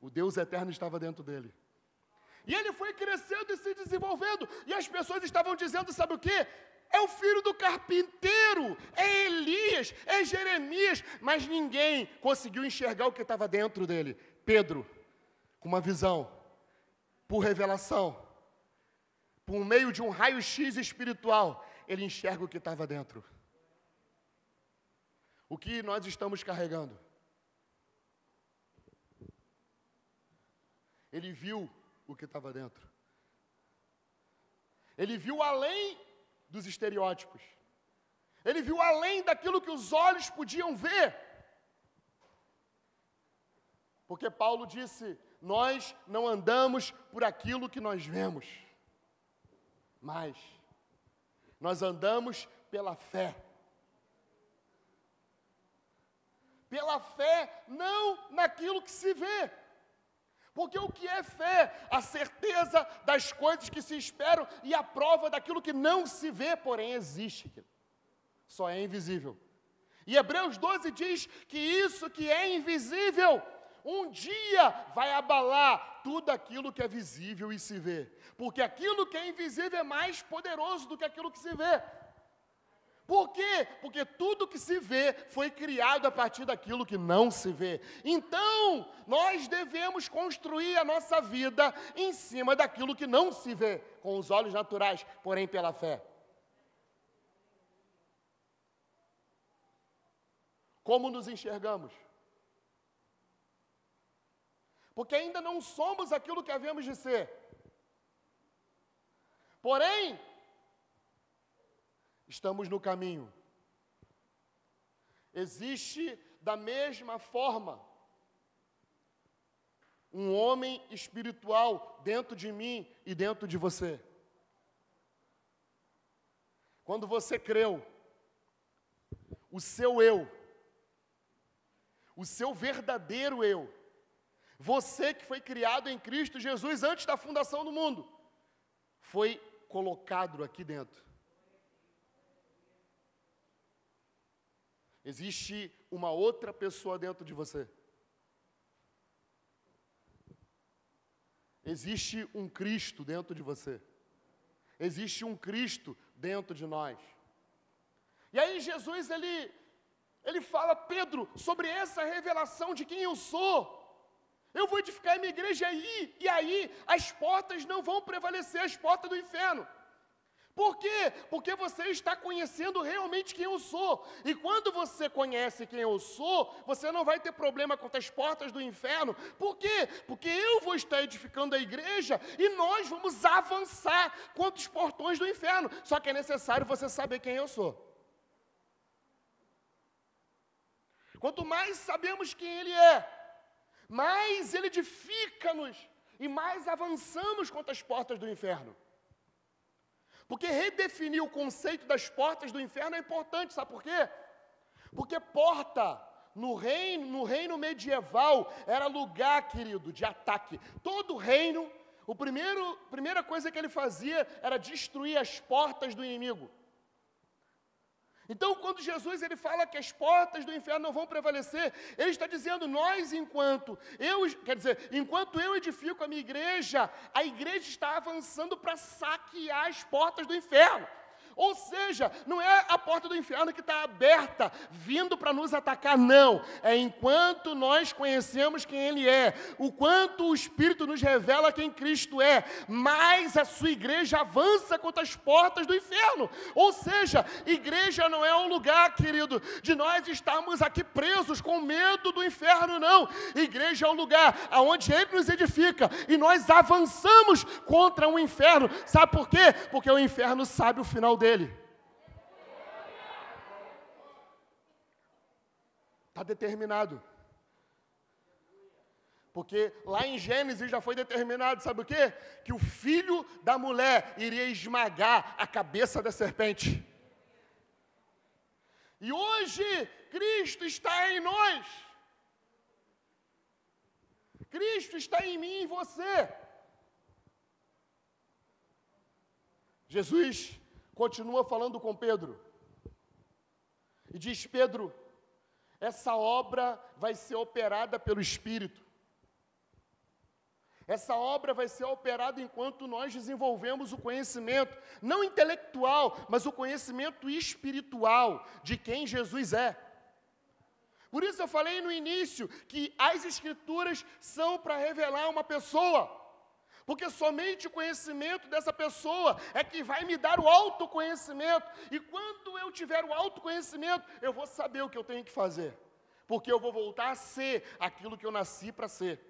[SPEAKER 1] O Deus eterno estava dentro dele. E ele foi crescendo e se desenvolvendo. E as pessoas estavam dizendo, sabe o quê? É o filho do carpinteiro, é Elias, é Jeremias. Mas ninguém conseguiu enxergar o que estava dentro dele. Pedro, com uma visão, por revelação, por meio de um raio-x espiritual, ele enxerga o que estava dentro. O que nós estamos carregando? Ele viu o que estava dentro. Ele viu além dos estereótipos. Ele viu além daquilo que os olhos podiam ver. Porque Paulo disse, nós não andamos por aquilo que nós vemos. Mas nós andamos pela fé. Pela fé, não naquilo que se vê. Porque o que é fé? A certeza das coisas que se esperam e a prova daquilo que não se vê, porém existe. Só é invisível. E Hebreus 12 diz que isso que é invisível, um dia vai abalar tudo aquilo que é visível e se vê. Porque aquilo que é invisível é mais poderoso do que aquilo que se vê. Por quê? Porque tudo que se vê foi criado a partir daquilo que não se vê. Então, nós devemos construir a nossa vida em cima daquilo que não se vê, com os olhos naturais, porém pela fé. Como nos enxergamos? Porque ainda não somos aquilo que havemos de ser. Porém, estamos no caminho. Existe da mesma forma um homem espiritual dentro de mim e dentro de você. Quando você creu, o seu eu, o seu verdadeiro eu. Você que foi criado em Cristo Jesus antes da fundação do mundo, foi colocado aqui dentro. Existe uma outra pessoa dentro de você. Existe um Cristo dentro de você. Existe um Cristo dentro de nós. E aí Jesus, ele fala, Pedro, sobre essa revelação de quem eu sou. Eu vou edificar a minha igreja aí, e aí as portas não vão prevalecer, as portas do inferno. Por quê? Porque você está conhecendo realmente quem eu sou. E quando você conhece quem eu sou, você não vai ter problema contra as portas do inferno. Por quê? Porque eu vou estar edificando a igreja e nós vamos avançar contra os portões do inferno. Só que é necessário você saber quem eu sou. Quanto mais sabemos quem Ele é, mais Ele edifica-nos e mais avançamos contra as portas do inferno. Porque redefinir o conceito das portas do inferno é importante, sabe por quê? Porque porta no reino medieval era lugar, querido, de ataque. Todo reino, primeira coisa que ele fazia era destruir as portas do inimigo. Então, quando Jesus ele fala que as portas do inferno não vão prevalecer, ele está dizendo, enquanto eu edifico a minha igreja, a igreja está avançando para saquear as portas do inferno. Ou seja, não é a porta do inferno que está aberta, vindo para nos atacar, não. É enquanto nós conhecemos quem Ele é, o quanto o Espírito nos revela quem Cristo é, mais a sua igreja avança contra as portas do inferno. Ou seja, igreja não é um lugar, querido, de nós estarmos aqui presos com medo do inferno, não. Igreja é um lugar onde Ele nos edifica e nós avançamos contra o inferno. Sabe por quê? Porque o inferno sabe o final dele. Está determinado. Porque lá em Gênesis já foi determinado, sabe o quê? Que o filho da mulher iria esmagar a cabeça da serpente. E hoje, Cristo está em nós. Cristo está em mim e em você. Jesus continua falando com Pedro. E diz, Pedro, essa obra vai ser operada pelo Espírito. Essa obra vai ser operada enquanto nós desenvolvemos o conhecimento, não intelectual, mas o conhecimento espiritual de quem Jesus é. Por isso eu falei no início que as Escrituras são para revelar uma pessoa. Porque somente o conhecimento dessa pessoa é que vai me dar o autoconhecimento. E quando eu tiver o autoconhecimento, eu vou saber o que eu tenho que fazer. Porque eu vou voltar a ser aquilo que eu nasci para ser.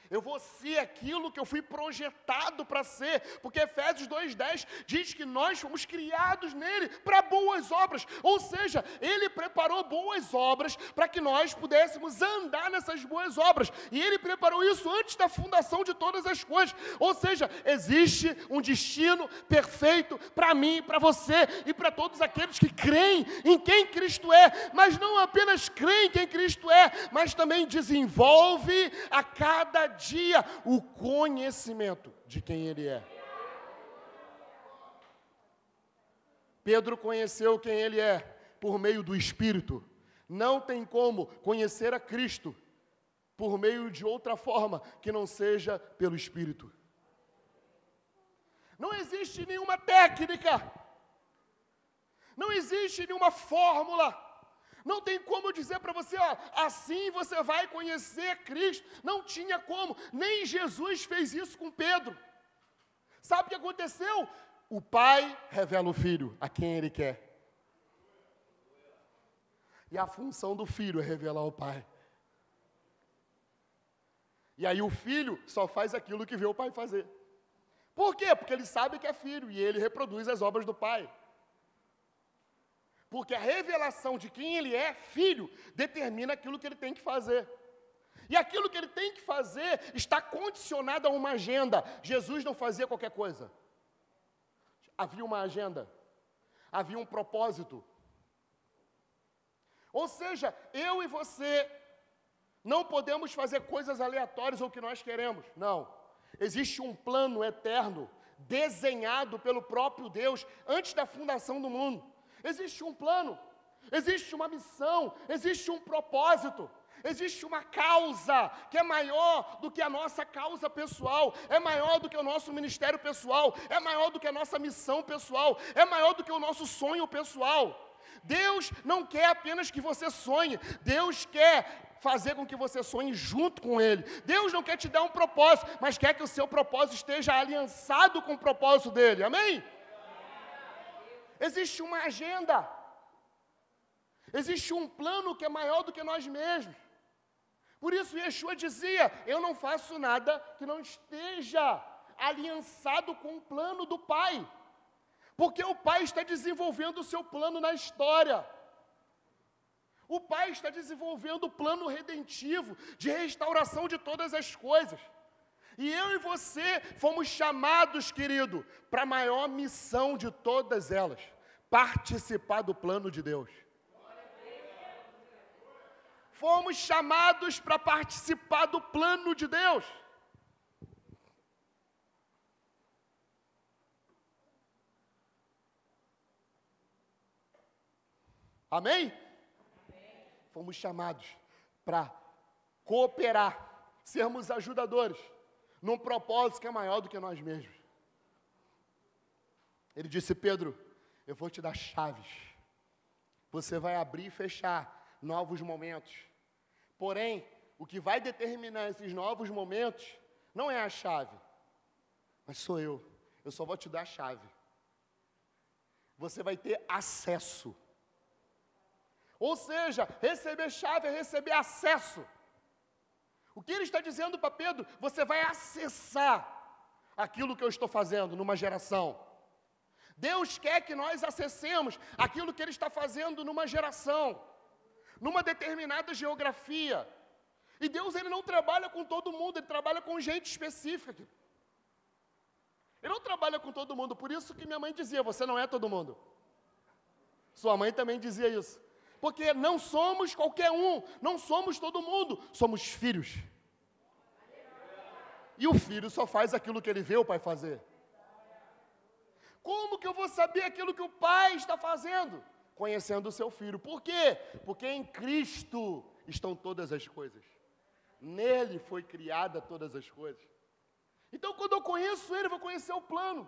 [SPEAKER 1] Eu vou ser aquilo que eu fui projetado para ser, porque Efésios 2:10 diz que nós fomos criados nele para boas obras, ou seja, ele preparou boas obras para que nós pudéssemos andar nessas boas obras, e ele preparou isso antes da fundação de todas as coisas, ou seja, existe um destino perfeito para mim, para você e para todos aqueles que creem em quem Cristo é, mas não apenas creem em quem Cristo é, mas também desenvolve a cada dia o conhecimento de quem Ele é. Pedro conheceu quem Ele é por meio do Espírito. Não tem como conhecer a Cristo por meio de outra forma que não seja pelo Espírito. Não existe nenhuma técnica, não existe nenhuma fórmula. Não tem como dizer para você, assim você vai conhecer Cristo. Não tinha como, nem Jesus fez isso com Pedro. Sabe o que aconteceu? O Pai revela o Filho a quem Ele quer. E a função do Filho é revelar o Pai. E aí o Filho só faz aquilo que vê o Pai fazer. Por quê? Porque ele sabe que é Filho e ele reproduz as obras do Pai. Porque a revelação de quem Ele é, Filho, determina aquilo que Ele tem que fazer. E aquilo que Ele tem que fazer está condicionado a uma agenda. Jesus não fazia qualquer coisa. Havia uma agenda. Havia um propósito. Ou seja, eu e você Não podemos fazer coisas aleatórias ou o que nós queremos. Não. Existe um plano eterno, desenhado pelo próprio Deus, antes da fundação do mundo. Existe um plano, existe uma missão, existe um propósito. Existe uma causa que é maior do que a nossa causa pessoal, é maior do que o nosso ministério pessoal, é maior do que a nossa missão pessoal, é maior do que o nosso sonho pessoal. Deus não quer apenas que você sonhe, Deus quer fazer com que você sonhe junto com Ele. Deus não quer te dar um propósito, mas quer que o seu propósito esteja aliançado com o propósito dEle, amém? Existe uma agenda, existe um plano que é maior do que nós mesmos. Por isso Yeshua dizia, eu não faço nada que não esteja aliançado com o plano do Pai. Porque o Pai está desenvolvendo o seu plano na história. O Pai está desenvolvendo o plano redentivo, de restauração de todas as coisas. E eu e você fomos chamados, querido, para a maior missão de todas elas, participar do plano de Deus. Fomos chamados para participar do plano de Deus. Amém? Fomos chamados para cooperar, sermos ajudadores, num propósito que é maior do que nós mesmos. Ele disse, Pedro, eu vou te dar chaves. Você vai abrir e fechar novos momentos. Porém, o que vai determinar esses novos momentos não é a chave, mas sou eu. Eu só vou te dar a chave. Você vai ter acesso. Ou seja, receber chave é receber acesso. O que ele está dizendo para Pedro? Você vai acessar aquilo que eu estou fazendo numa geração. Deus quer que nós acessemos aquilo que Ele está fazendo numa geração, numa determinada geografia. E Deus, Ele não trabalha com todo mundo, Ele trabalha com gente específica. Ele não trabalha com todo mundo, por isso que minha mãe dizia, você não é todo mundo. Sua mãe também dizia isso. Porque não somos qualquer um, não somos todo mundo, somos filhos. E o filho só faz aquilo que ele vê o pai fazer. Como que eu vou saber aquilo que o pai está fazendo? Conhecendo o seu filho. Por quê? Porque em Cristo estão todas as coisas. Nele foi criada todas as coisas. Então, quando eu conheço ele, eu vou conhecer o plano.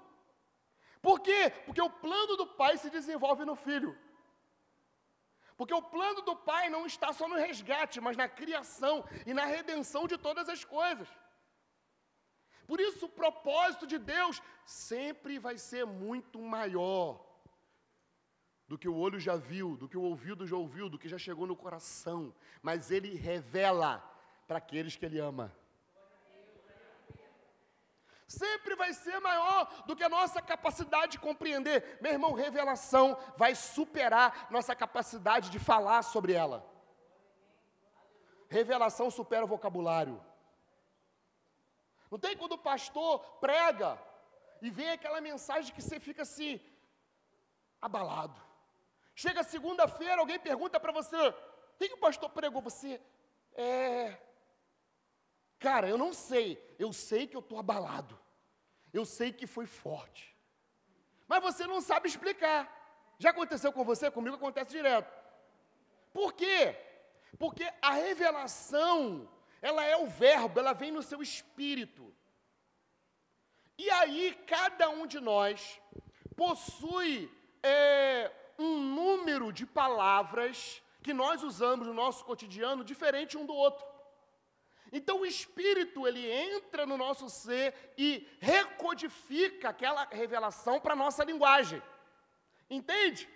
[SPEAKER 1] Por quê? Porque o plano do pai se desenvolve no filho. Porque o plano do Pai não está só no resgate, mas na criação e na redenção de todas as coisas. Por isso, o propósito de Deus sempre vai ser muito maior do que o olho já viu, do que o ouvido já ouviu, do que já chegou no coração. Mas Ele revela para aqueles que Ele ama. Sempre vai ser maior do que a nossa capacidade de compreender. Meu irmão, revelação vai superar nossa capacidade de falar sobre ela. Revelação supera o vocabulário. Não tem quando o pastor prega e vem aquela mensagem que você fica assim, abalado. Chega segunda-feira, alguém pergunta para você, o que o pastor pregou? Você, cara, eu não sei. Eu sei que eu estou abalado. Eu sei que foi forte. Mas você não sabe explicar. Já aconteceu com você? Comigo acontece direto. Por quê? Porque a revelação, ela é o verbo, ela vem no seu espírito. E aí, cada um de nós possui um número de palavras que nós usamos no nosso cotidiano diferente um do outro. Então o Espírito, ele entra no nosso ser e recodifica aquela revelação para a nossa linguagem. Entende?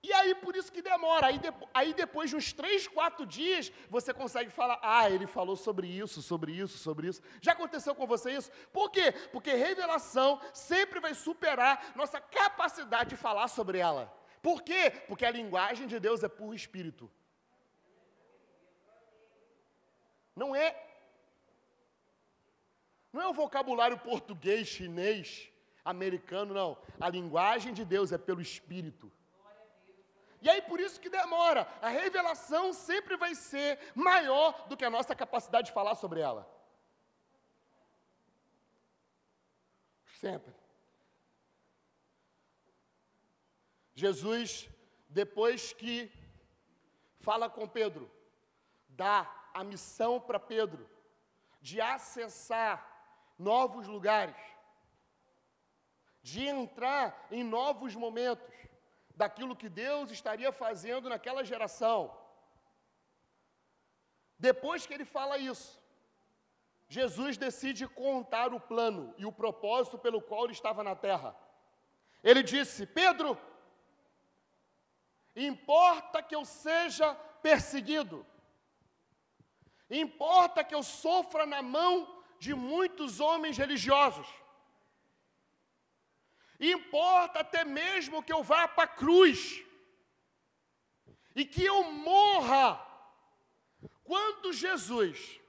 [SPEAKER 1] E aí por isso que demora. Aí depois de uns 3, 4 dias, você consegue falar, ele falou sobre isso, sobre isso, sobre isso. Já aconteceu com você isso? Por quê? Porque revelação sempre vai superar nossa capacidade de falar sobre ela. Por quê? Porque a linguagem de Deus é por Espírito. Não é o vocabulário português, chinês, americano, não. A linguagem de Deus é pelo Espírito. E aí por isso que demora. A revelação sempre vai ser maior do que a nossa capacidade de falar sobre ela. Sempre. Jesus, depois que fala com Pedro, dá a missão para Pedro de acessar novos lugares, de entrar em novos momentos daquilo que Deus estaria fazendo naquela geração. Depois que ele fala isso, Jesus decide contar o plano e o propósito pelo qual ele estava na terra. Ele disse: Pedro, importa que eu seja perseguido, importa que eu sofra na mão de muitos homens religiosos, importa até mesmo que eu vá para a cruz, e que eu morra. Quando Jesus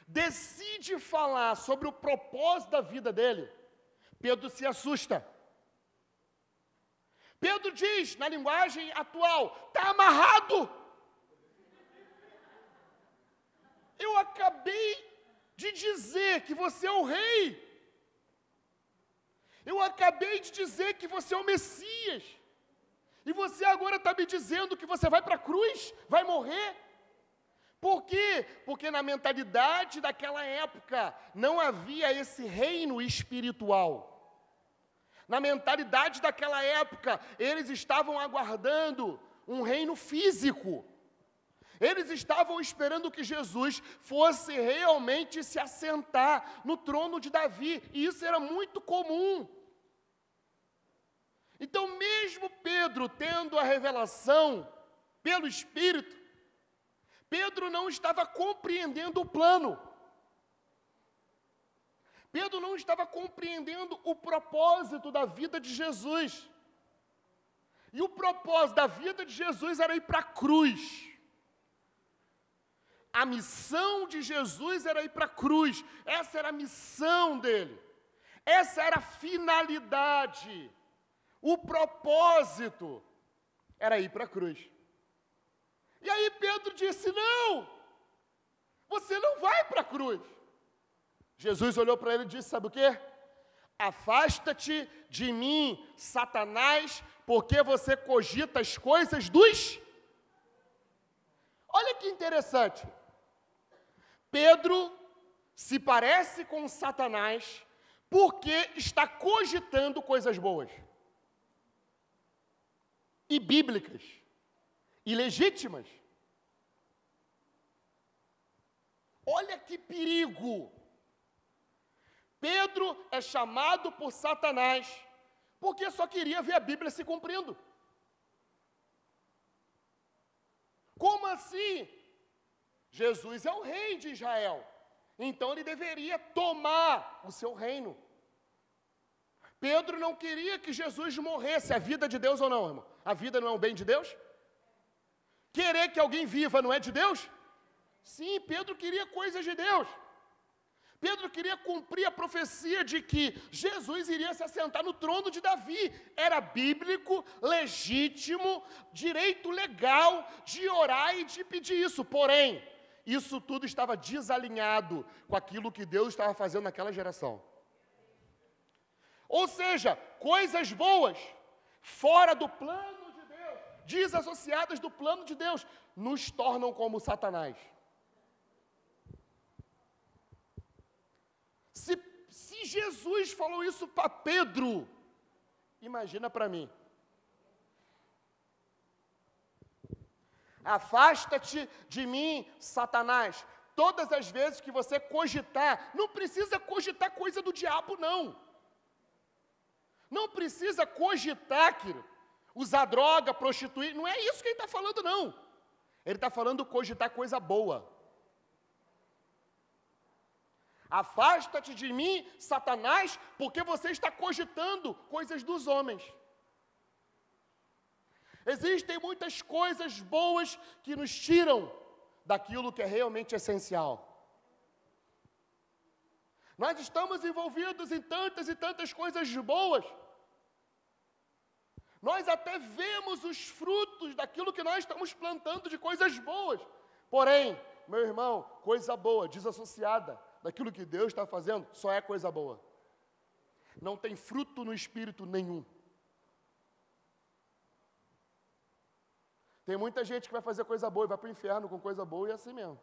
[SPEAKER 1] decide falar sobre o propósito da vida dele, Pedro se assusta. Pedro diz, na linguagem atual, está amarrado. Eu acabei de dizer que você é o rei. Eu acabei de dizer que você é o Messias. E você agora está me dizendo que você vai para a cruz, vai morrer. Por quê? Porque na mentalidade daquela época não havia esse reino espiritual. Na mentalidade daquela época, eles estavam aguardando um reino físico. Eles estavam esperando que Jesus fosse realmente se assentar no trono de Davi, e isso era muito comum. Então, mesmo Pedro tendo a revelação pelo Espírito, Pedro não estava compreendendo o plano. Pedro não estava compreendendo o propósito da vida de Jesus. E o propósito da vida de Jesus era ir para a cruz. A missão de Jesus era ir para a cruz. Essa era a missão dele. Essa era a finalidade. O propósito era ir para a cruz. E aí Pedro disse: não, você não vai para a cruz. Jesus olhou para ele e disse: sabe o quê? Afasta-te de mim, Satanás, porque você cogita as coisas dos... Olha que interessante. Pedro se parece com Satanás porque está cogitando coisas boas e bíblicas e legítimas. Olha que perigo. Pedro é chamado por Satanás porque só queria ver a Bíblia se cumprindo. Como assim? Jesus é o rei de Israel, então ele deveria tomar o seu reino. Pedro não queria que Jesus morresse. A vida de Deus ou não, irmão? A vida não é o bem de Deus? Querer que alguém viva não é de Deus? Sim, Pedro queria coisas de Deus. Pedro queria cumprir a profecia de que Jesus iria se assentar no trono de Davi. Era bíblico, legítimo, direito legal de orar e de pedir isso. Porém, isso tudo estava desalinhado com aquilo que Deus estava fazendo naquela geração. Ou seja, coisas boas, fora do plano de Deus, desassociadas do plano de Deus, nos tornam como Satanás. Se Jesus falou isso para Pedro, imagina para mim. Afasta-te de mim, Satanás. Todas as vezes que você cogitar, não precisa cogitar coisa do diabo, não. Não precisa cogitar, querido, usar droga, prostituir. Não é isso que ele está falando, não. Ele está falando cogitar coisa boa. Afasta-te de mim, Satanás, porque você está cogitando coisas dos homens. Existem muitas coisas boas que nos tiram daquilo que é realmente essencial. Nós estamos envolvidos em tantas e tantas coisas boas, Nós até vemos os frutos daquilo que nós estamos plantando de coisas boas. Porém, meu irmão, coisa boa, desassociada daquilo que Deus está fazendo, só é coisa boa. Não tem fruto no espírito nenhum. Tem muita gente que vai fazer coisa boa e vai para o inferno com coisa boa e é assim mesmo.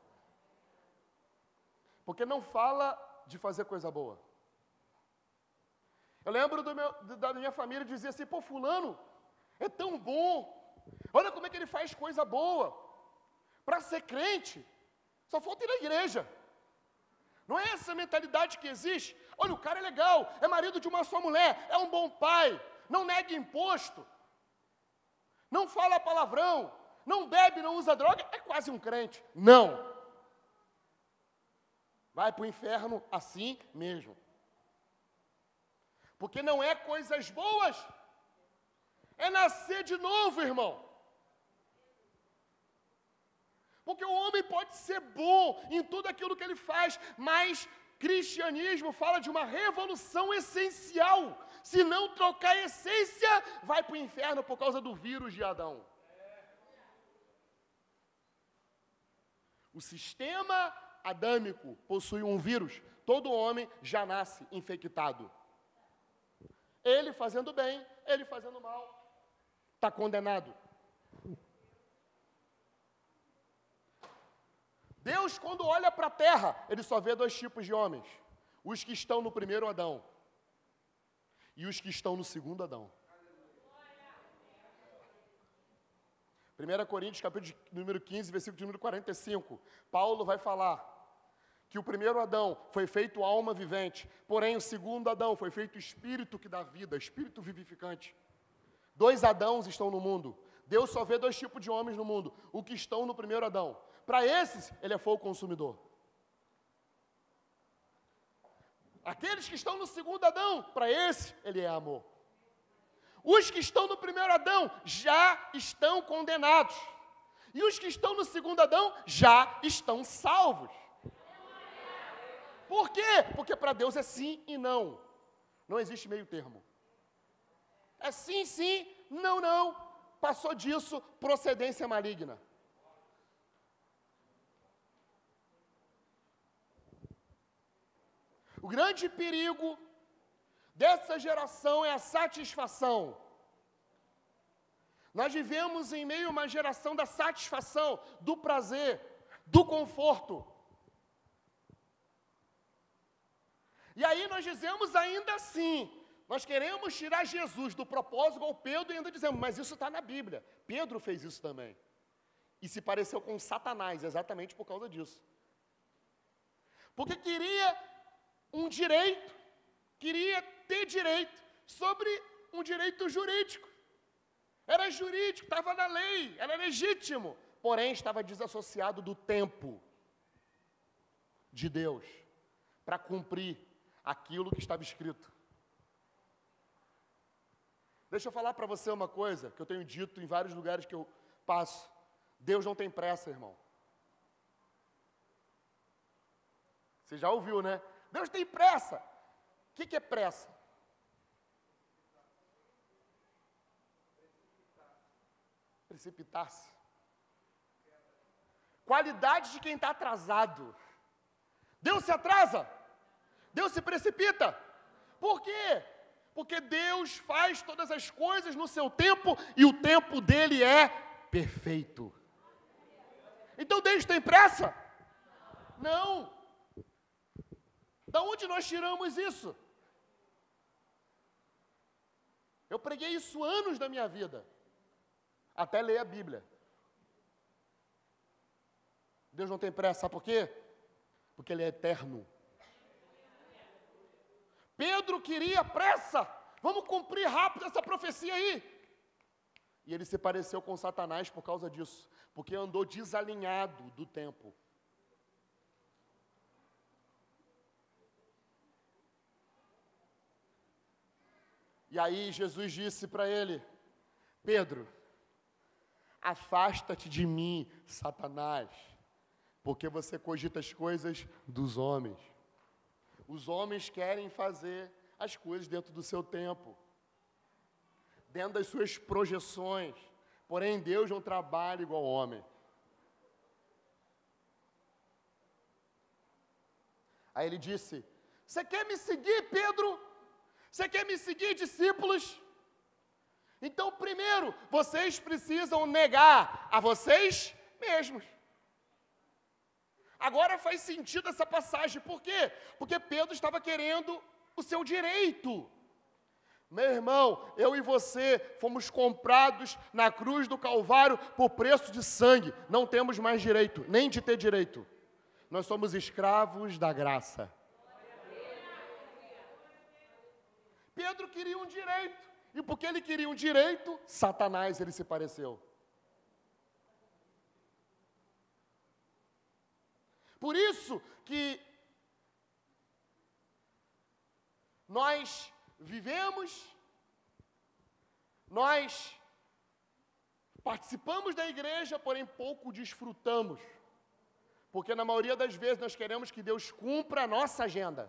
[SPEAKER 1] Porque não fala de fazer coisa boa. Eu lembro da minha família dizia assim, pô, fulano é tão bom, olha como é que ele faz coisa boa. Para ser crente, só falta ir na igreja. Não é essa mentalidade que existe. Olha, o cara é legal, é marido de uma só mulher, é um bom pai, não nega imposto, não fala palavrão, não bebe, não usa droga, é quase um crente. Não. Vai para o inferno assim mesmo. Porque não é coisas boas, é nascer de novo, irmão. Porque o homem pode ser bom em tudo aquilo que ele faz, mas cristianismo fala de uma revolução essencial. Se não trocar a essência, vai para o inferno por causa do vírus de Adão. O sistema adâmico possui um vírus. Todo homem já nasce infectado. Ele fazendo bem, ele fazendo mal, está condenado. Deus, quando olha para a terra, ele só vê dois tipos de homens. Os que estão no primeiro Adão e os que estão no segundo Adão. 1 Coríntios, capítulo número 15, versículo número 45. Paulo vai falar que o primeiro Adão foi feito alma vivente, porém o segundo Adão foi feito espírito que dá vida, espírito vivificante. Dois Adãos estão no mundo. Deus só vê dois tipos de homens no mundo, o que estão no primeiro Adão. Para esses, ele é fogo consumidor. Aqueles que estão no segundo Adão, para esse, ele é amor. Os que estão no primeiro Adão já estão condenados. E os que estão no segundo Adão já estão salvos. Por quê? Porque para Deus é sim e não. Não existe meio termo. É sim, sim, não, não. Passou disso, procedência maligna. O grande perigo dessa geração é a satisfação. Nós vivemos em meio a uma geração da satisfação, do prazer, do conforto. E aí nós dizemos ainda assim, nós queremos tirar Jesus do propósito, igual Pedro, e ainda dizemos, mas isso está na Bíblia. Pedro fez isso também. E se pareceu com Satanás, exatamente por causa disso. Porque queria um direito, queria ter direito sobre um direito jurídico. Era jurídico, estava na lei, era legítimo, porém estava desassociado do tempo de Deus para cumprir aquilo que estava escrito. Deixa eu falar para você uma coisa que eu tenho dito em vários lugares que eu passo. Deus não tem pressa, irmão. Você já ouviu, né? Deus tem pressa. O que é pressa? Precipitar-se. Qualidade de quem está atrasado. Deus se atrasa. Deus se precipita. Por quê? Porque Deus faz todas as coisas no seu tempo e o tempo dele é perfeito. Então Deus tem pressa? Não. Da onde nós tiramos isso? Eu preguei isso anos da minha vida, até ler a Bíblia. Deus não tem pressa, sabe por quê? Porque Ele é eterno. Pedro queria pressa, vamos cumprir rápido essa profecia aí. E ele se pareceu com Satanás por causa disso, porque andou desalinhado do tempo. E aí Jesus disse para ele, Pedro, afasta-te de mim, Satanás, porque você cogita as coisas dos homens. Os homens querem fazer as coisas dentro do seu tempo. dentro das suas projeções. Porém, Deus não trabalha igual homem. Aí ele disse: você quer me seguir, Pedro? Você quer me seguir, discípulos? Então, primeiro, vocês precisam negar a vocês mesmos. Agora faz sentido essa passagem. Por quê? Porque Pedro estava querendo o seu direito. Meu irmão, eu e você fomos comprados na cruz do Calvário por preço de sangue. Não temos mais direito, nem de ter direito. Nós somos escravos da graça. Pedro queria um direito. E porque ele queria um direito, Satanás ele se pareceu. Por isso que nós vivemos, nós participamos da igreja, porém pouco desfrutamos. Porque na maioria das vezes nós queremos que Deus cumpra a nossa agenda.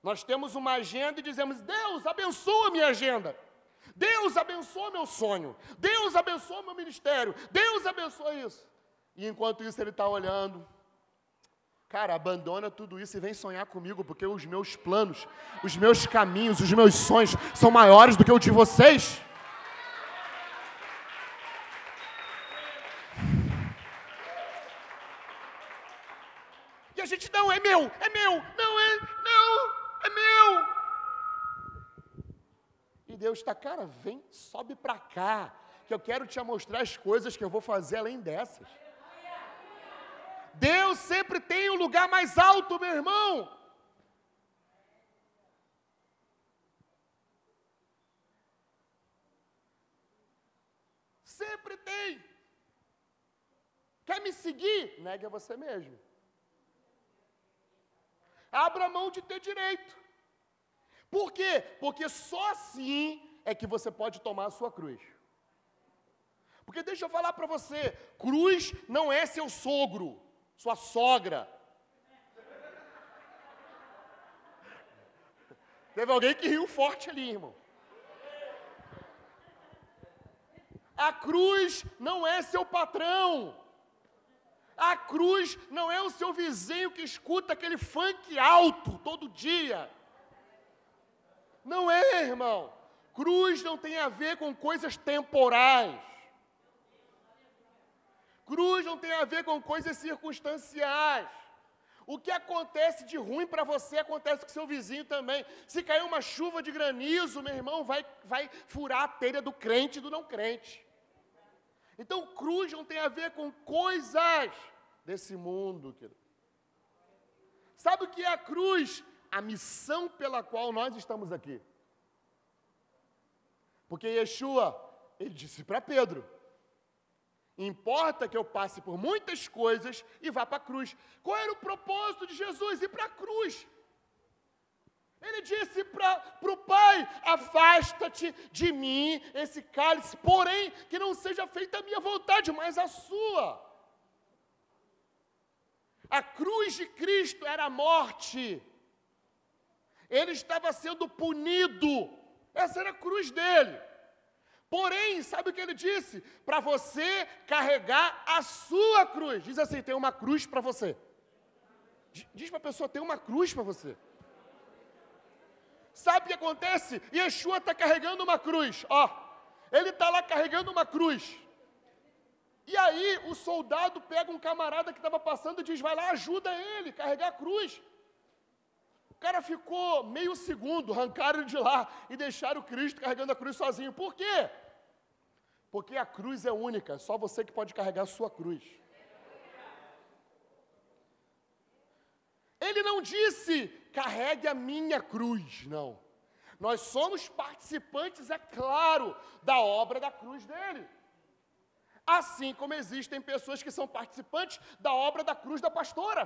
[SPEAKER 1] Nós temos uma agenda e dizemos: Deus, abençoa a minha agenda. Deus, abençoa meu sonho. Deus, abençoa meu ministério. Deus, abençoa isso. E enquanto isso ele está olhando: cara, abandona tudo isso e vem sonhar comigo, porque os meus planos, os meus caminhos, os meus sonhos são maiores do que o de vocês. E a gente: não, é meu, não, é meu. E Deus está: cara, vem, sobe para cá, que eu quero te mostrar as coisas que eu vou fazer além dessas. Deus sempre tem um lugar mais alto, meu irmão. Sempre tem. Quer me seguir? Negue a você mesmo. Abra mão de ter direito. Por quê? Porque só assim é que você pode tomar a sua cruz. Porque deixa eu falar para você, cruz não é seu sogro, sua sogra. Teve alguém que riu forte ali, irmão. A cruz não é seu patrão. A cruz não é o seu vizinho que escuta aquele funk alto todo dia. Não é, irmão. Cruz não tem a ver com coisas temporais. Cruz não tem a ver com coisas circunstanciais. O que acontece de ruim para você, acontece com seu vizinho também. Se cair uma chuva de granizo, meu irmão, vai furar a telha do crente e do não crente. Então, cruz não tem a ver com coisas desse mundo, querido. Sabe o que é a cruz? A missão pela qual nós estamos aqui. Porque Yeshua, ele disse para Pedro: importa que eu passe por muitas coisas e vá para a cruz. Qual era o propósito de Jesus? Ir para a cruz. Ele disse para o Pai: afasta-te de mim esse cálice, porém que não seja feita a minha vontade, mas a sua. A cruz de Cristo era a morte. Ele estava sendo punido. Essa era a cruz dele. Porém, sabe o que ele disse? Para você carregar a sua cruz. Diz assim: tem uma cruz para você. Diz para a pessoa: tem uma cruz para você. Sabe o que acontece? Yeshua está carregando uma cruz, ó. Ele está lá carregando uma cruz. E aí o soldado pega um camarada que estava passando e diz: vai lá, ajuda ele a carregar a cruz. O cara ficou meio segundo, arrancaram ele de lá e deixaram o Cristo carregando a cruz sozinho. Por quê? Porque a cruz é única, só você que pode carregar a sua cruz. Ele não disse: carregue a minha cruz, não. Nós somos participantes, é claro, da obra da cruz dele. Assim como existem pessoas que são participantes da obra da cruz da pastora.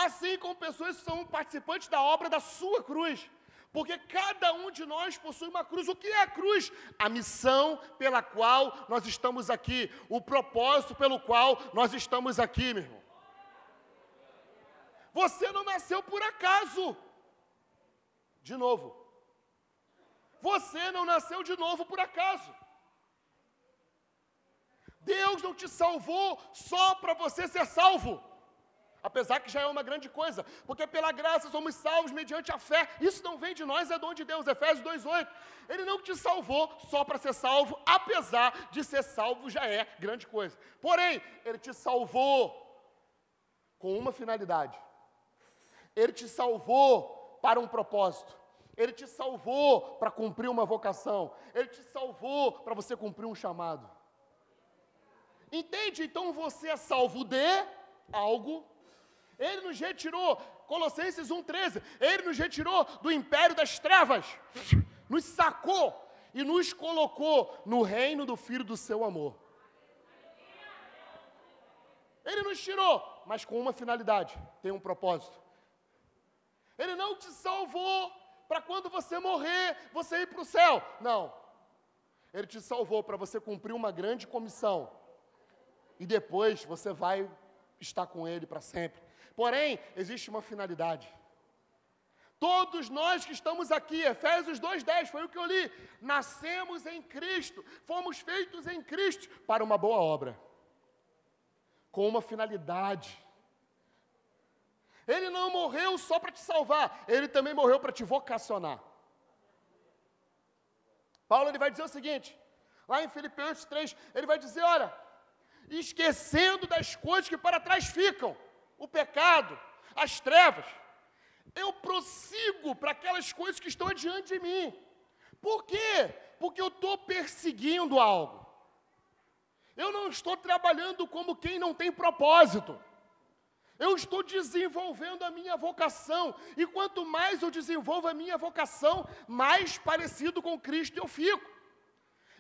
[SPEAKER 1] Assim como pessoas que são participantes da obra da sua cruz. Porque cada um de nós possui uma cruz. O que é a cruz? A missão pela qual nós estamos aqui. O propósito pelo qual nós estamos aqui, meu irmão. Você não nasceu por acaso. De novo. você não nasceu de novo por acaso. Deus não te salvou só para você ser salvo. Apesar que já é uma grande coisa, porque pela graça somos salvos mediante a fé. Isso não vem de nós, é dom de Deus. Efésios 2:8. Ele não te salvou só para ser salvo, apesar de ser salvo já é grande coisa. Porém, Ele te salvou com uma finalidade. Ele te salvou para um propósito. Ele te salvou para cumprir uma vocação. Ele te salvou para você cumprir um chamado. Entende? Então você é salvo de algo. Ele nos retirou, Colossenses 1:13, Ele nos retirou do império das trevas, nos sacou e nos colocou no reino do Filho do seu amor. Ele nos tirou, mas com uma finalidade, tem um propósito. Ele não te salvou para quando você morrer, você ir para o céu. Não. Ele te salvou para você cumprir uma grande comissão. E depois você vai estar com Ele para sempre. Porém, existe uma finalidade. Todos nós que estamos aqui, Efésios 2:10, foi o que eu li. Nascemos em Cristo, fomos feitos em Cristo para uma boa obra. Com uma finalidade. Ele não morreu só para te salvar, Ele também morreu para te vocacionar. Paulo ele vai dizer o seguinte, lá em Filipenses 3, ele vai dizer, olha, esquecendo das coisas que para trás ficam, o pecado, as trevas, eu prossigo para aquelas coisas que estão adiante de mim. Por quê? Porque eu estou perseguindo algo. Eu não estou trabalhando como quem não tem propósito. Eu estou desenvolvendo a minha vocação. E quanto mais eu desenvolvo a minha vocação, mais parecido com Cristo eu fico.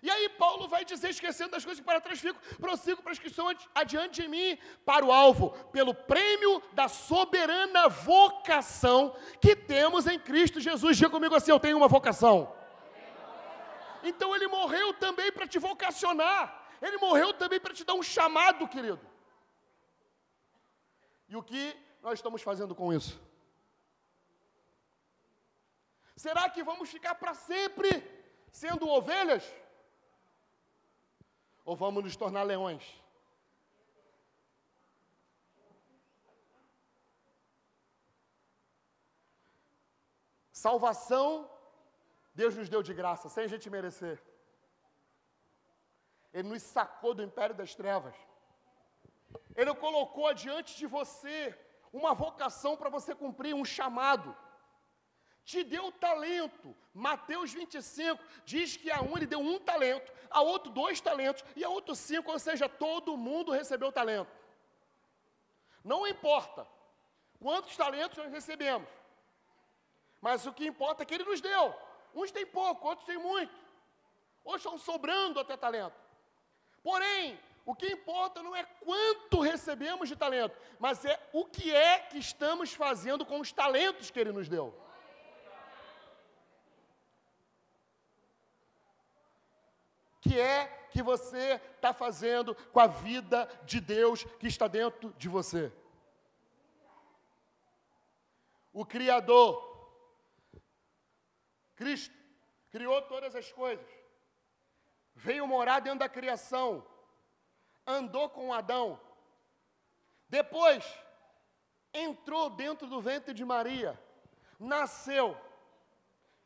[SPEAKER 1] E aí Paulo vai dizer, esquecendo das coisas que para trás fico, prossigo para as que estão adiante de mim, para o alvo, pelo prêmio da soberana vocação que temos em Cristo Jesus. Diga comigo assim, eu tenho uma vocação. Então Ele morreu também para te vocacionar. Ele morreu também para te dar um chamado, querido. E o que nós estamos fazendo com isso? Será que vamos ficar para sempre sendo ovelhas? Ou vamos nos tornar leões? Salvação, Deus nos deu de graça, sem a gente merecer. Ele nos sacou do império das trevas. Ele colocou adiante de você uma vocação para você cumprir, um chamado. Te deu talento. Mateus 25 diz que a um ele deu 1 talento, a outro 2 talentos e a outro 5, ou seja, todo mundo recebeu talento. Não importa quantos talentos nós recebemos, mas o que importa é que Ele nos deu. Uns têm pouco, outros têm muito, outros estão sobrando até talento. Porém, o que importa não é quanto recebemos de talento, mas é o que é que estamos fazendo com os talentos que Ele nos deu. O que é que você está fazendo com a vida de Deus que está dentro de você? O Criador, Cristo, criou todas as coisas, veio morar dentro da criação, andou com Adão, depois entrou dentro do ventre de Maria, nasceu,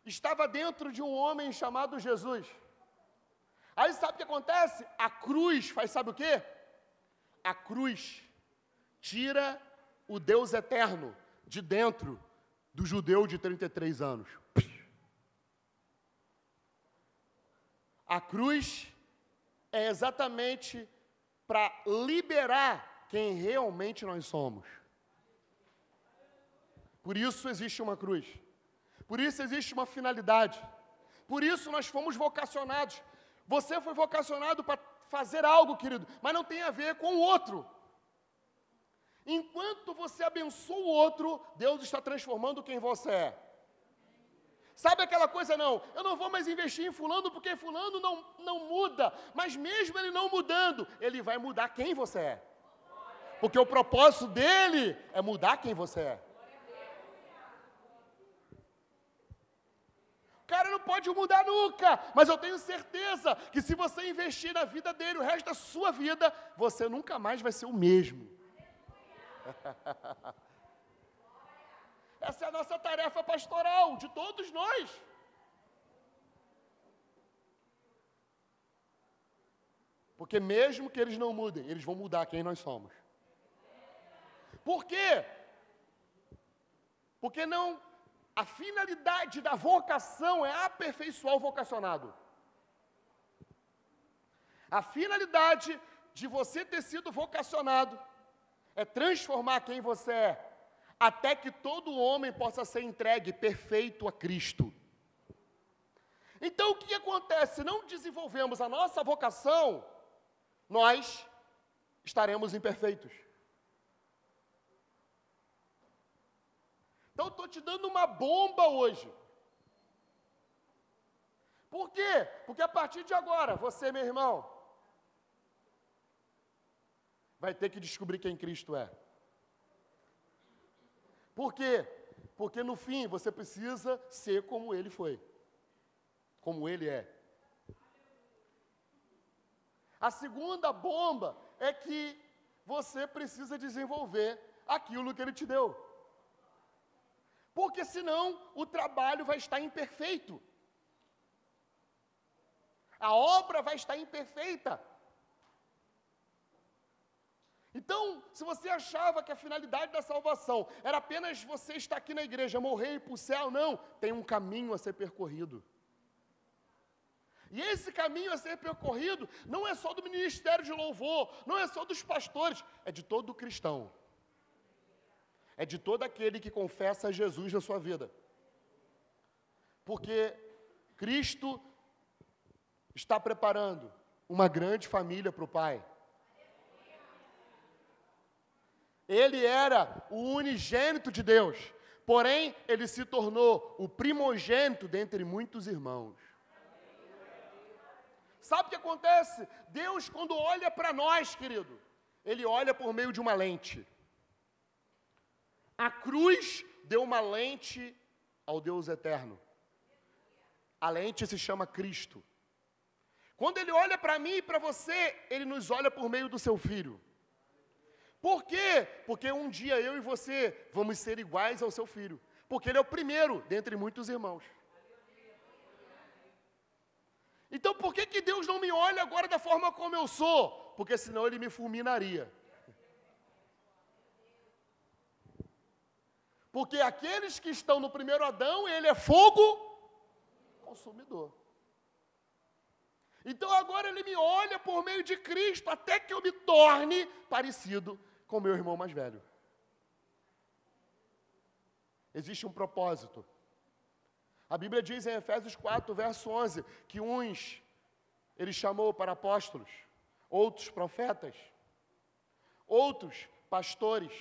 [SPEAKER 1] estava dentro de um homem chamado Jesus. Aí sabe o que acontece? A cruz faz sabe o quê? A cruz tira o Deus eterno de dentro do judeu de 33 anos. A cruz é exatamente para liberar quem realmente nós somos. Por isso existe uma cruz. Por isso existe uma finalidade. Por isso nós fomos vocacionados. Você foi vocacionado para fazer algo, querido, mas não tem a ver com o outro. Enquanto você abençoa o outro, Deus está transformando quem você é. Sabe aquela coisa, não, eu não vou mais investir em fulano, porque fulano não muda, mas mesmo ele não mudando, ele vai mudar quem você é. Porque o propósito dele é mudar quem você é. cara não pode mudar nunca, mas eu tenho certeza que se você investir na vida dele o resto da sua vida, você nunca mais vai ser o mesmo. Essa é a nossa tarefa pastoral, de todos nós. Porque mesmo que eles não mudem, eles vão mudar quem nós somos. Por quê? Porque não, a finalidade da vocação é aperfeiçoar o vocacionado. A finalidade de você ter sido vocacionado é transformar quem você é, até que todo homem possa ser entregue perfeito a Cristo. Então o que acontece? Se não desenvolvemos a nossa vocação, nós estaremos imperfeitos. Então, estou te dando uma bomba hoje. Por quê? Porque a partir de agora, você, meu irmão, vai ter que descobrir quem Cristo é. Por quê? Porque no fim, você precisa ser como Ele foi. Como Ele é. A segunda bomba é que você precisa desenvolver aquilo que Ele te deu. Porque senão o trabalho vai estar imperfeito. A obra vai estar imperfeita. Então, se você achava que a finalidade da salvação era apenas você estar aqui na igreja, morrer e ir para o céu, não, tem um caminho a ser percorrido. E esse caminho a ser percorrido não é só do ministério de louvor, não é só dos pastores, é de todo cristão. É de todo aquele que confessa Jesus na sua vida. Porque Cristo está preparando uma grande família para o Pai. Ele era o unigênito de Deus, porém, ele se tornou o primogênito dentre muitos irmãos. Sabe o que acontece? Deus, quando olha para nós, querido, Ele olha por meio de uma lente. A cruz deu uma lente ao Deus eterno. A lente se chama Cristo. Quando Ele olha para mim e para você, Ele nos olha por meio do Seu Filho. Por quê? Porque um dia eu e você vamos ser iguais ao Seu Filho. Porque Ele é o primeiro dentre muitos irmãos. Então por que Deus não me olha agora da forma como eu sou? Porque senão Ele me fulminaria. Porque aqueles que estão no primeiro Adão, ele é fogo consumidor. Então agora ele me olha por meio de Cristo, até que eu me torne parecido com meu irmão mais velho. Existe um propósito. A Bíblia diz em Efésios 4, verso 11, que uns ele chamou para apóstolos, outros profetas, outros pastores,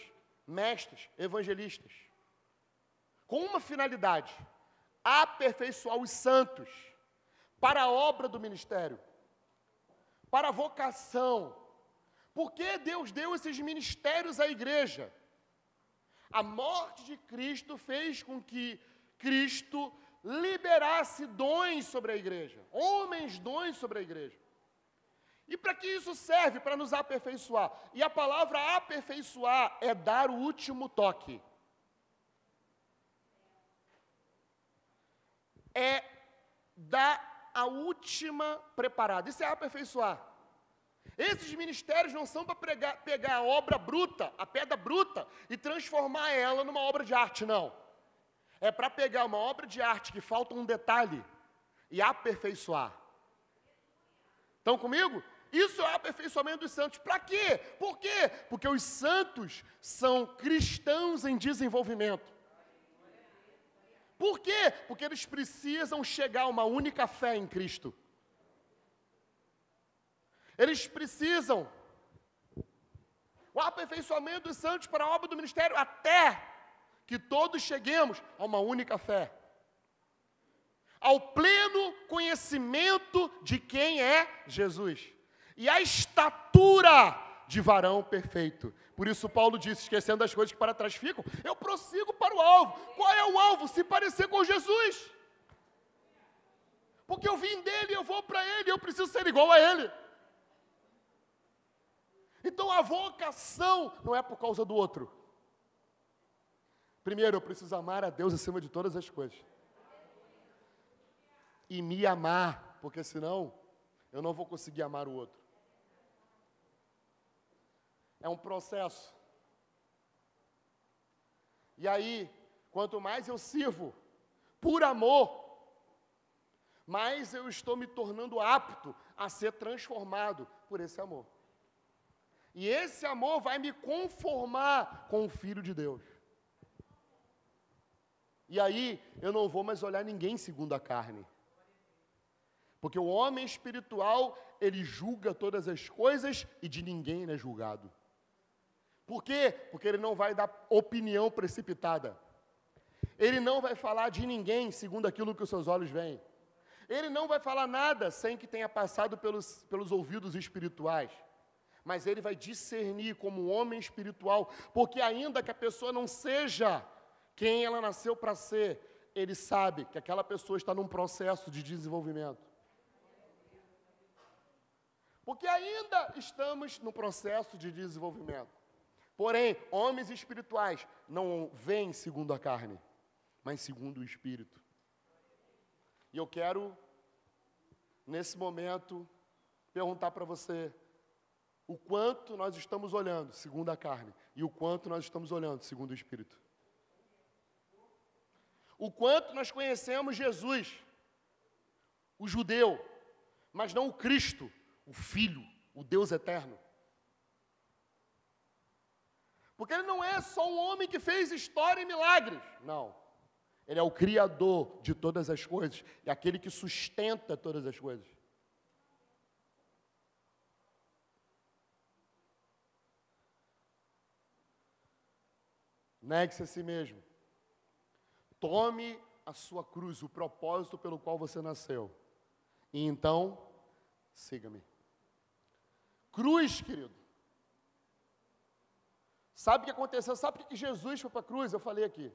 [SPEAKER 1] mestres, evangelistas. Com uma finalidade, aperfeiçoar os santos para a obra do ministério, para a vocação. Por que Deus deu esses ministérios à igreja? A morte de Cristo fez com que Cristo liberasse dons sobre a igreja, homens dons sobre a igreja. E para que isso serve? Para nos aperfeiçoar. E a palavra aperfeiçoar é dar o último toque. É dar a última preparada. Isso é aperfeiçoar. Esses ministérios não são para pegar a obra bruta, a pedra bruta, e transformar ela numa obra de arte, não. É para pegar uma obra de arte que falta um detalhe e aperfeiçoar. Estão comigo? Isso é aperfeiçoamento dos santos. Para quê? Por quê? Porque os santos são cristãos em desenvolvimento. Por quê? Porque eles precisam chegar a uma única fé em Cristo. Eles precisam o aperfeiçoamento dos santos para a obra do ministério, até que todos cheguemos a uma única fé. Ao pleno conhecimento de quem é Jesus. E a estatura de varão perfeito. Por isso Paulo disse, esquecendo as coisas que para trás ficam, eu prossigo para o alvo. Qual é o alvo? Se parecer com Jesus. Porque eu vim dele, eu vou para ele, eu preciso ser igual a ele. Então a vocação não é por causa do outro. Primeiro, eu preciso amar a Deus acima de todas as coisas. E me amar, porque senão eu não vou conseguir amar o outro. É um processo. E aí, quanto mais eu sirvo por amor, mais eu estou me tornando apto a ser transformado por esse amor. E esse amor vai me conformar com o Filho de Deus. E aí, eu não vou mais olhar ninguém segundo a carne. Porque o homem espiritual, ele julga todas as coisas e de ninguém ele é julgado. Por quê? Porque ele não vai dar opinião precipitada. Ele não vai falar de ninguém segundo aquilo que os seus olhos veem. Ele não vai falar nada sem que tenha passado pelos ouvidos espirituais. Mas ele vai discernir como um homem espiritual, porque ainda que a pessoa não seja quem ela nasceu para ser, ele sabe que aquela pessoa está num processo de desenvolvimento. Porque ainda estamos no processo de desenvolvimento. Porém, homens espirituais não veem segundo a carne, mas segundo o Espírito. E eu quero, nesse momento, perguntar para você o quanto nós estamos olhando segundo a carne e o quanto nós estamos olhando segundo o Espírito. O quanto nós conhecemos Jesus, o judeu, mas não o Cristo, o Filho, o Deus eterno. Porque ele não é só um homem que fez história e milagres. Não. Ele é o Criador de todas as coisas e aquele que sustenta todas as coisas. Negue-se a si mesmo. Tome a sua cruz, o propósito pelo qual você nasceu. E então, siga-me. Cruz, querido. Sabe o que aconteceu? Sabe por que Jesus foi para a cruz? Eu falei aqui.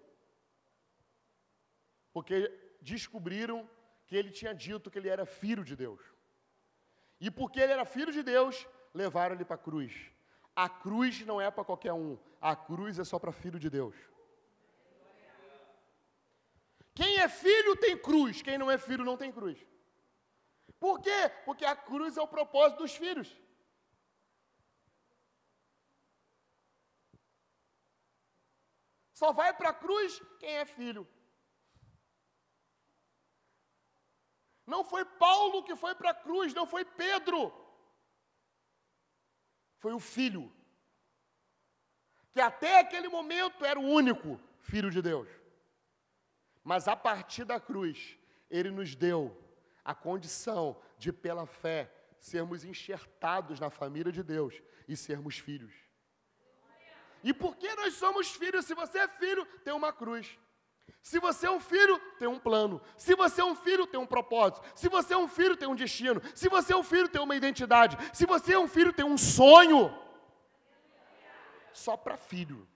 [SPEAKER 1] Porque descobriram que ele tinha dito que ele era filho de Deus. E porque ele era filho de Deus, levaram ele para a cruz. A cruz não é para qualquer um. A cruz é só para filho de Deus. Quem é filho tem cruz. Quem não é filho não tem cruz. Por quê? Porque a cruz é o propósito dos filhos. Só vai para a cruz quem é filho. Não foi Paulo que foi para a cruz, não foi Pedro. Foi o filho. Que até aquele momento era o único filho de Deus. Mas a partir da cruz, ele nos deu a condição de, pela fé, sermos enxertados na família de Deus e sermos filhos. E por que nós somos filhos? Se você é filho, tem uma cruz. Se você é um filho, tem um plano. Se você é um filho, tem um propósito. Se você é um filho, tem um destino. Se você é um filho, tem uma identidade. Se você é um filho, tem um sonho. Só para filho.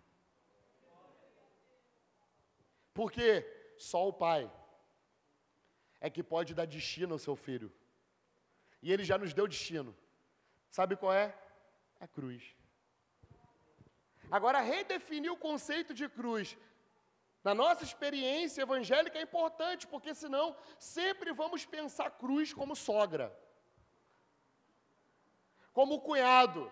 [SPEAKER 1] Porque só o pai é que pode dar destino ao seu filho. E ele já nos deu destino. Sabe qual é? A cruz. Agora, redefinir o conceito de cruz na nossa experiência evangélica é importante, porque senão sempre vamos pensar cruz como sogra, como cunhado,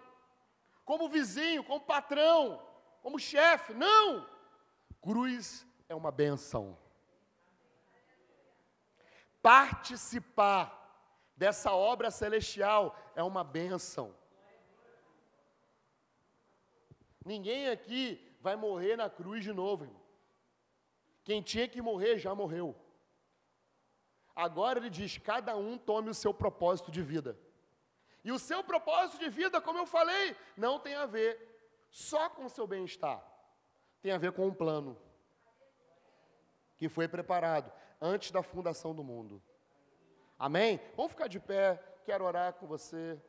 [SPEAKER 1] como vizinho, como patrão, como chefe. Não! Cruz é uma bênção. Participar dessa obra celestial é uma bênção. Ninguém aqui vai morrer na cruz de novo, irmão. Quem tinha que morrer, já morreu. Agora ele diz, cada um tome o seu propósito de vida. E o seu propósito de vida, como eu falei, não tem a ver só com o seu bem-estar. Tem a ver com um plano que foi preparado antes da fundação do mundo. Amém? Vamos ficar de pé, quero orar com você.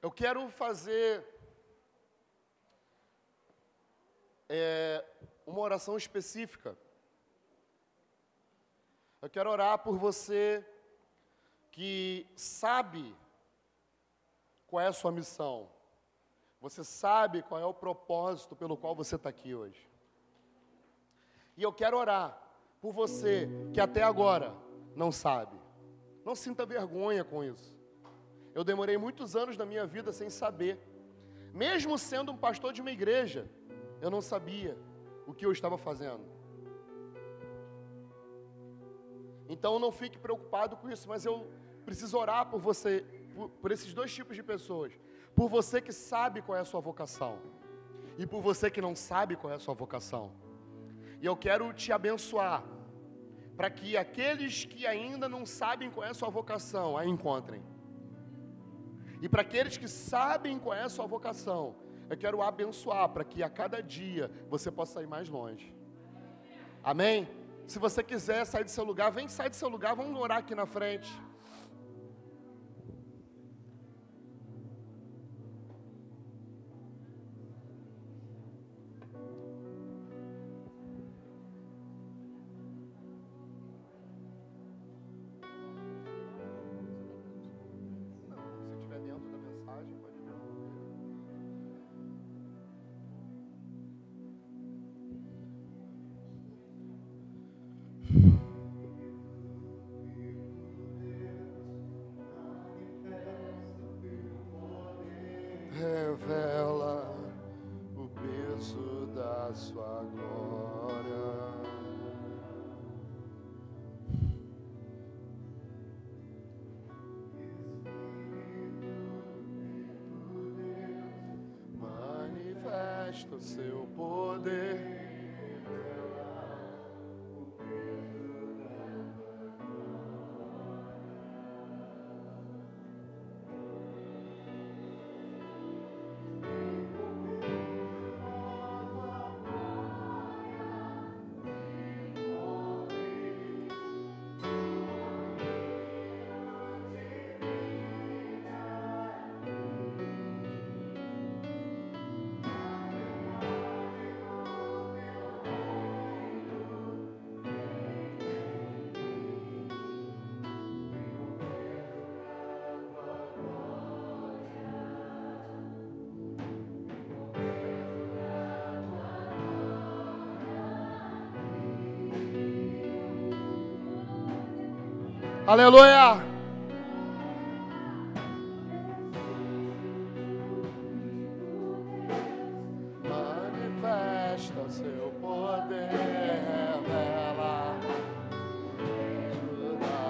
[SPEAKER 1] Eu quero fazer uma oração específica. Eu quero orar por você que sabe qual é a sua missão. Você sabe qual é o propósito pelo qual você está aqui hoje. E eu quero orar por você que até agora não sabe. Não sinta vergonha com isso. Eu demorei muitos anos da minha vida sem saber. Mesmo sendo um pastor de uma igreja, eu não sabia o que eu estava fazendo. Então não fique preocupado com isso, mas eu preciso orar por você, por esses dois tipos de pessoas. Por você que sabe qual é a sua vocação e por você que não sabe qual é a sua vocação. E eu quero te abençoar para que aqueles que ainda não sabem qual é a sua vocação a encontrem. E para aqueles que sabem qual é a sua vocação, eu quero abençoar para que a cada dia você possa ir mais longe. Amém? Se você quiser sair do seu lugar, vem sair do seu lugar, vamos orar aqui na frente. Revela o peso da sua glória. Manifesta o seu poder. Aleluia! Manifesta o seu poder, revela ajuda.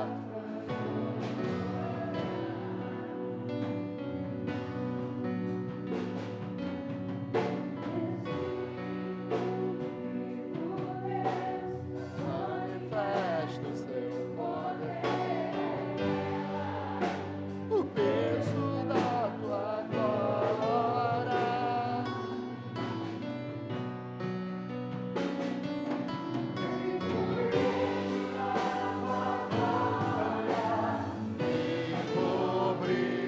[SPEAKER 1] Manifesta o seu poder. O peso da tua glória. Me cobrir.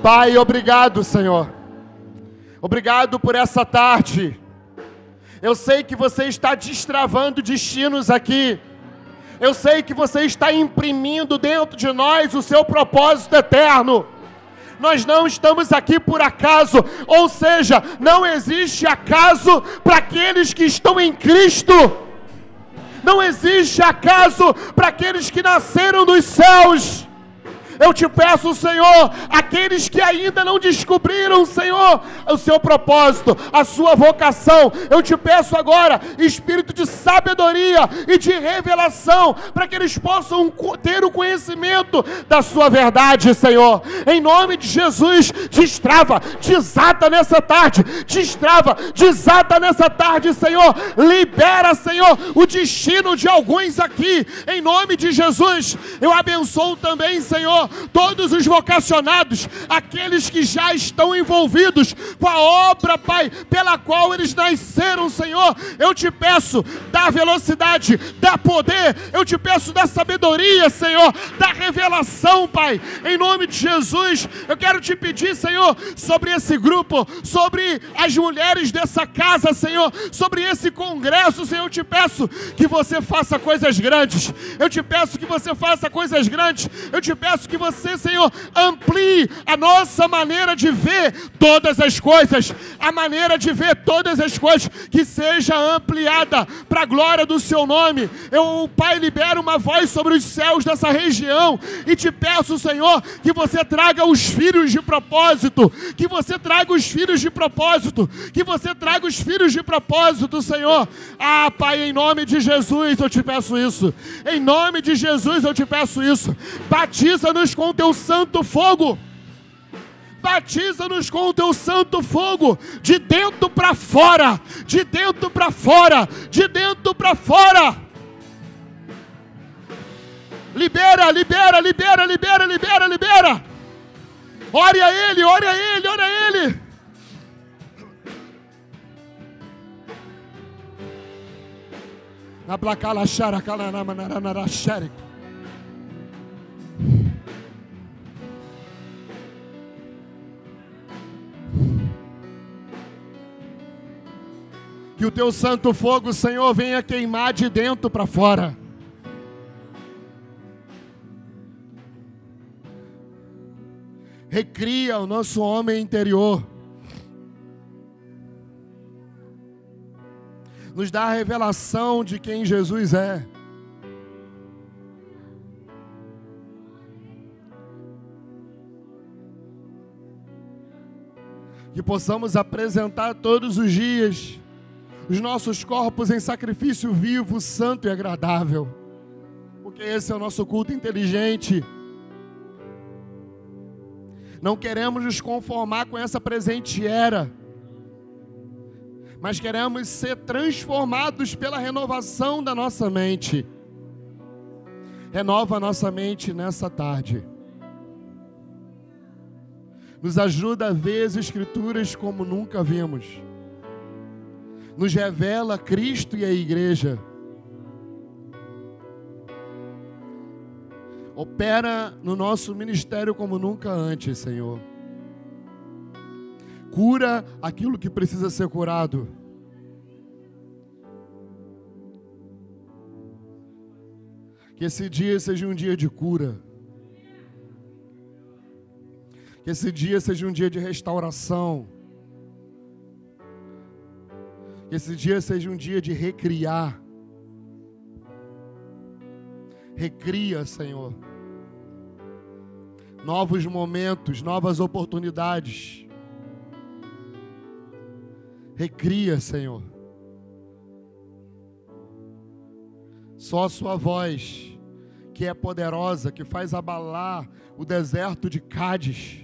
[SPEAKER 1] Pai, obrigado, Senhor. Obrigado por essa tarde. Eu sei que você está destravando destinos aqui. Eu sei que você está imprimindo dentro de nós o seu propósito eterno. Nós não estamos aqui por acaso, ou seja, não existe acaso para aqueles que estão em Cristo. Não existe acaso para aqueles que nasceram dos céus. Eu te peço, Senhor, aqueles que ainda não descobriram, Senhor, o seu propósito, a sua vocação, eu te peço agora, espírito de sabedoria e de revelação, para que eles possam ter o conhecimento da sua verdade, Senhor. Em nome de Jesus, destrava, desata nessa tarde, destrava, desata nessa tarde, Senhor. Libera, Senhor, o destino de alguns aqui, em nome de Jesus. Eu abençoo também, Senhor, Senhor, todos os vocacionados, aqueles que já estão envolvidos com a obra, Pai, pela qual eles nasceram, Senhor, eu te peço, dá velocidade, dá poder, eu te peço, dá sabedoria, Senhor, dá revelação, Pai, em nome de Jesus. Eu quero te pedir, Senhor, sobre esse grupo, sobre as mulheres dessa casa, Senhor, sobre esse congresso, Senhor, eu te peço que você faça coisas grandes, eu te peço que você faça coisas grandes, eu te peço que você, Senhor, amplie a nossa maneira de ver todas as coisas, a maneira de ver todas as coisas, que seja ampliada para a glória do seu nome. Eu, Pai, libero uma voz sobre os céus dessa região e te peço, Senhor, que você traga os filhos de propósito, que você traga os filhos de propósito, que você traga os filhos de propósito, Senhor. Ah, Pai, em nome de Jesus eu te peço isso, em nome de Jesus eu te peço isso. Batiza-nos com o teu santo fogo, batiza-nos com o teu santo fogo, de dentro para fora, de dentro para fora, de dentro para fora. Libera, libera, libera, libera, libera, libera. Ore a Ele, ore a Ele, ore a Ele. Na placala xara, calanama, naranara, xere. Que o teu santo fogo, Senhor, venha queimar de dentro para fora. Recria o nosso homem interior. Nos dá a revelação de quem Jesus é. Que possamos apresentar todos os dias os nossos corpos em sacrifício vivo, santo e agradável. Porque esse é o nosso culto inteligente. Não queremos nos conformar com essa presente era, mas queremos ser transformados pela renovação da nossa mente. Renova a nossa mente nessa tarde. Nos ajuda a ver as Escrituras como nunca vimos. Nos revela Cristo e a igreja. Opera no nosso ministério como nunca antes, Senhor. Cura aquilo que precisa ser curado. Que esse dia seja um dia de cura. Que esse dia seja um dia de restauração. Que esse dia seja um dia de recriar. Recria, Senhor. Novos momentos, novas oportunidades. Recria, Senhor. Só a sua voz, que é poderosa, que faz abalar o deserto de Cádiz.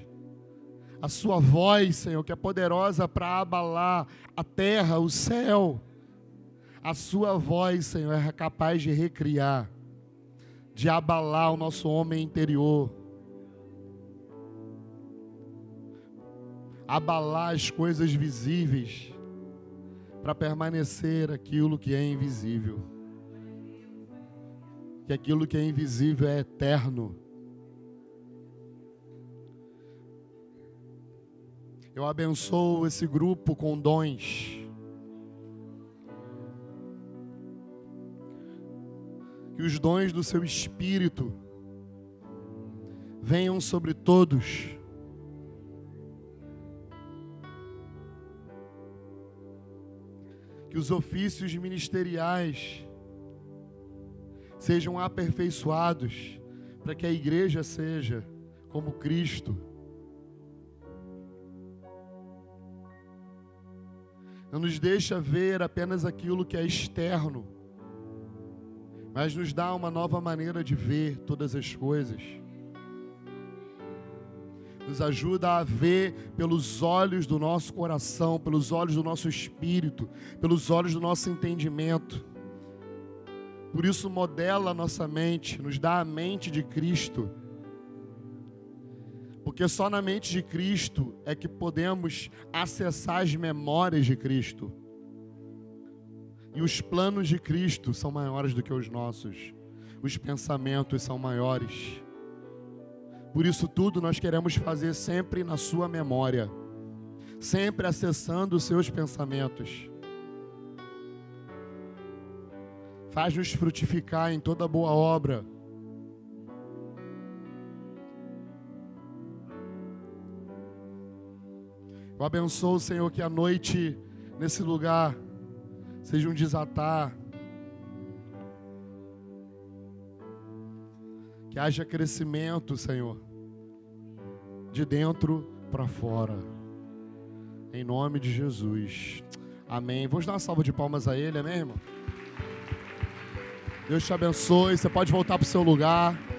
[SPEAKER 1] A sua voz, Senhor, que é poderosa para abalar a terra, o céu. A sua voz, Senhor, é capaz de recriar, de abalar o nosso homem interior. Abalar as coisas visíveis para permanecer aquilo que é invisível. Que aquilo que é invisível é eterno. Eu abençoo esse grupo com dons. Que os dons do seu Espírito venham sobre todos. Que os ofícios ministeriais sejam aperfeiçoados para que a igreja seja como Cristo. Não nos deixa ver apenas aquilo que é externo, mas nos dá uma nova maneira de ver todas as coisas. Nos ajuda a ver pelos olhos do nosso coração, pelos olhos do nosso espírito, pelos olhos do nosso entendimento. Por isso modela a nossa mente, nos dá a mente de Cristo, Porque só na mente de Cristo é que podemos acessar as memórias de Cristo. E os planos de Cristo são maiores do que os nossos. Os pensamentos são maiores. Por isso tudo nós queremos fazer sempre na sua memória. Sempre acessando os seus pensamentos. Faz-nos frutificar em toda boa obra. Eu abençoo, Senhor, que a noite nesse lugar seja um desatar. Que haja crescimento, Senhor, de dentro para fora. Em nome de Jesus. Amém. Vamos dar uma salva de palmas a Ele, amém, irmão? Deus te abençoe. Você pode voltar para o seu lugar.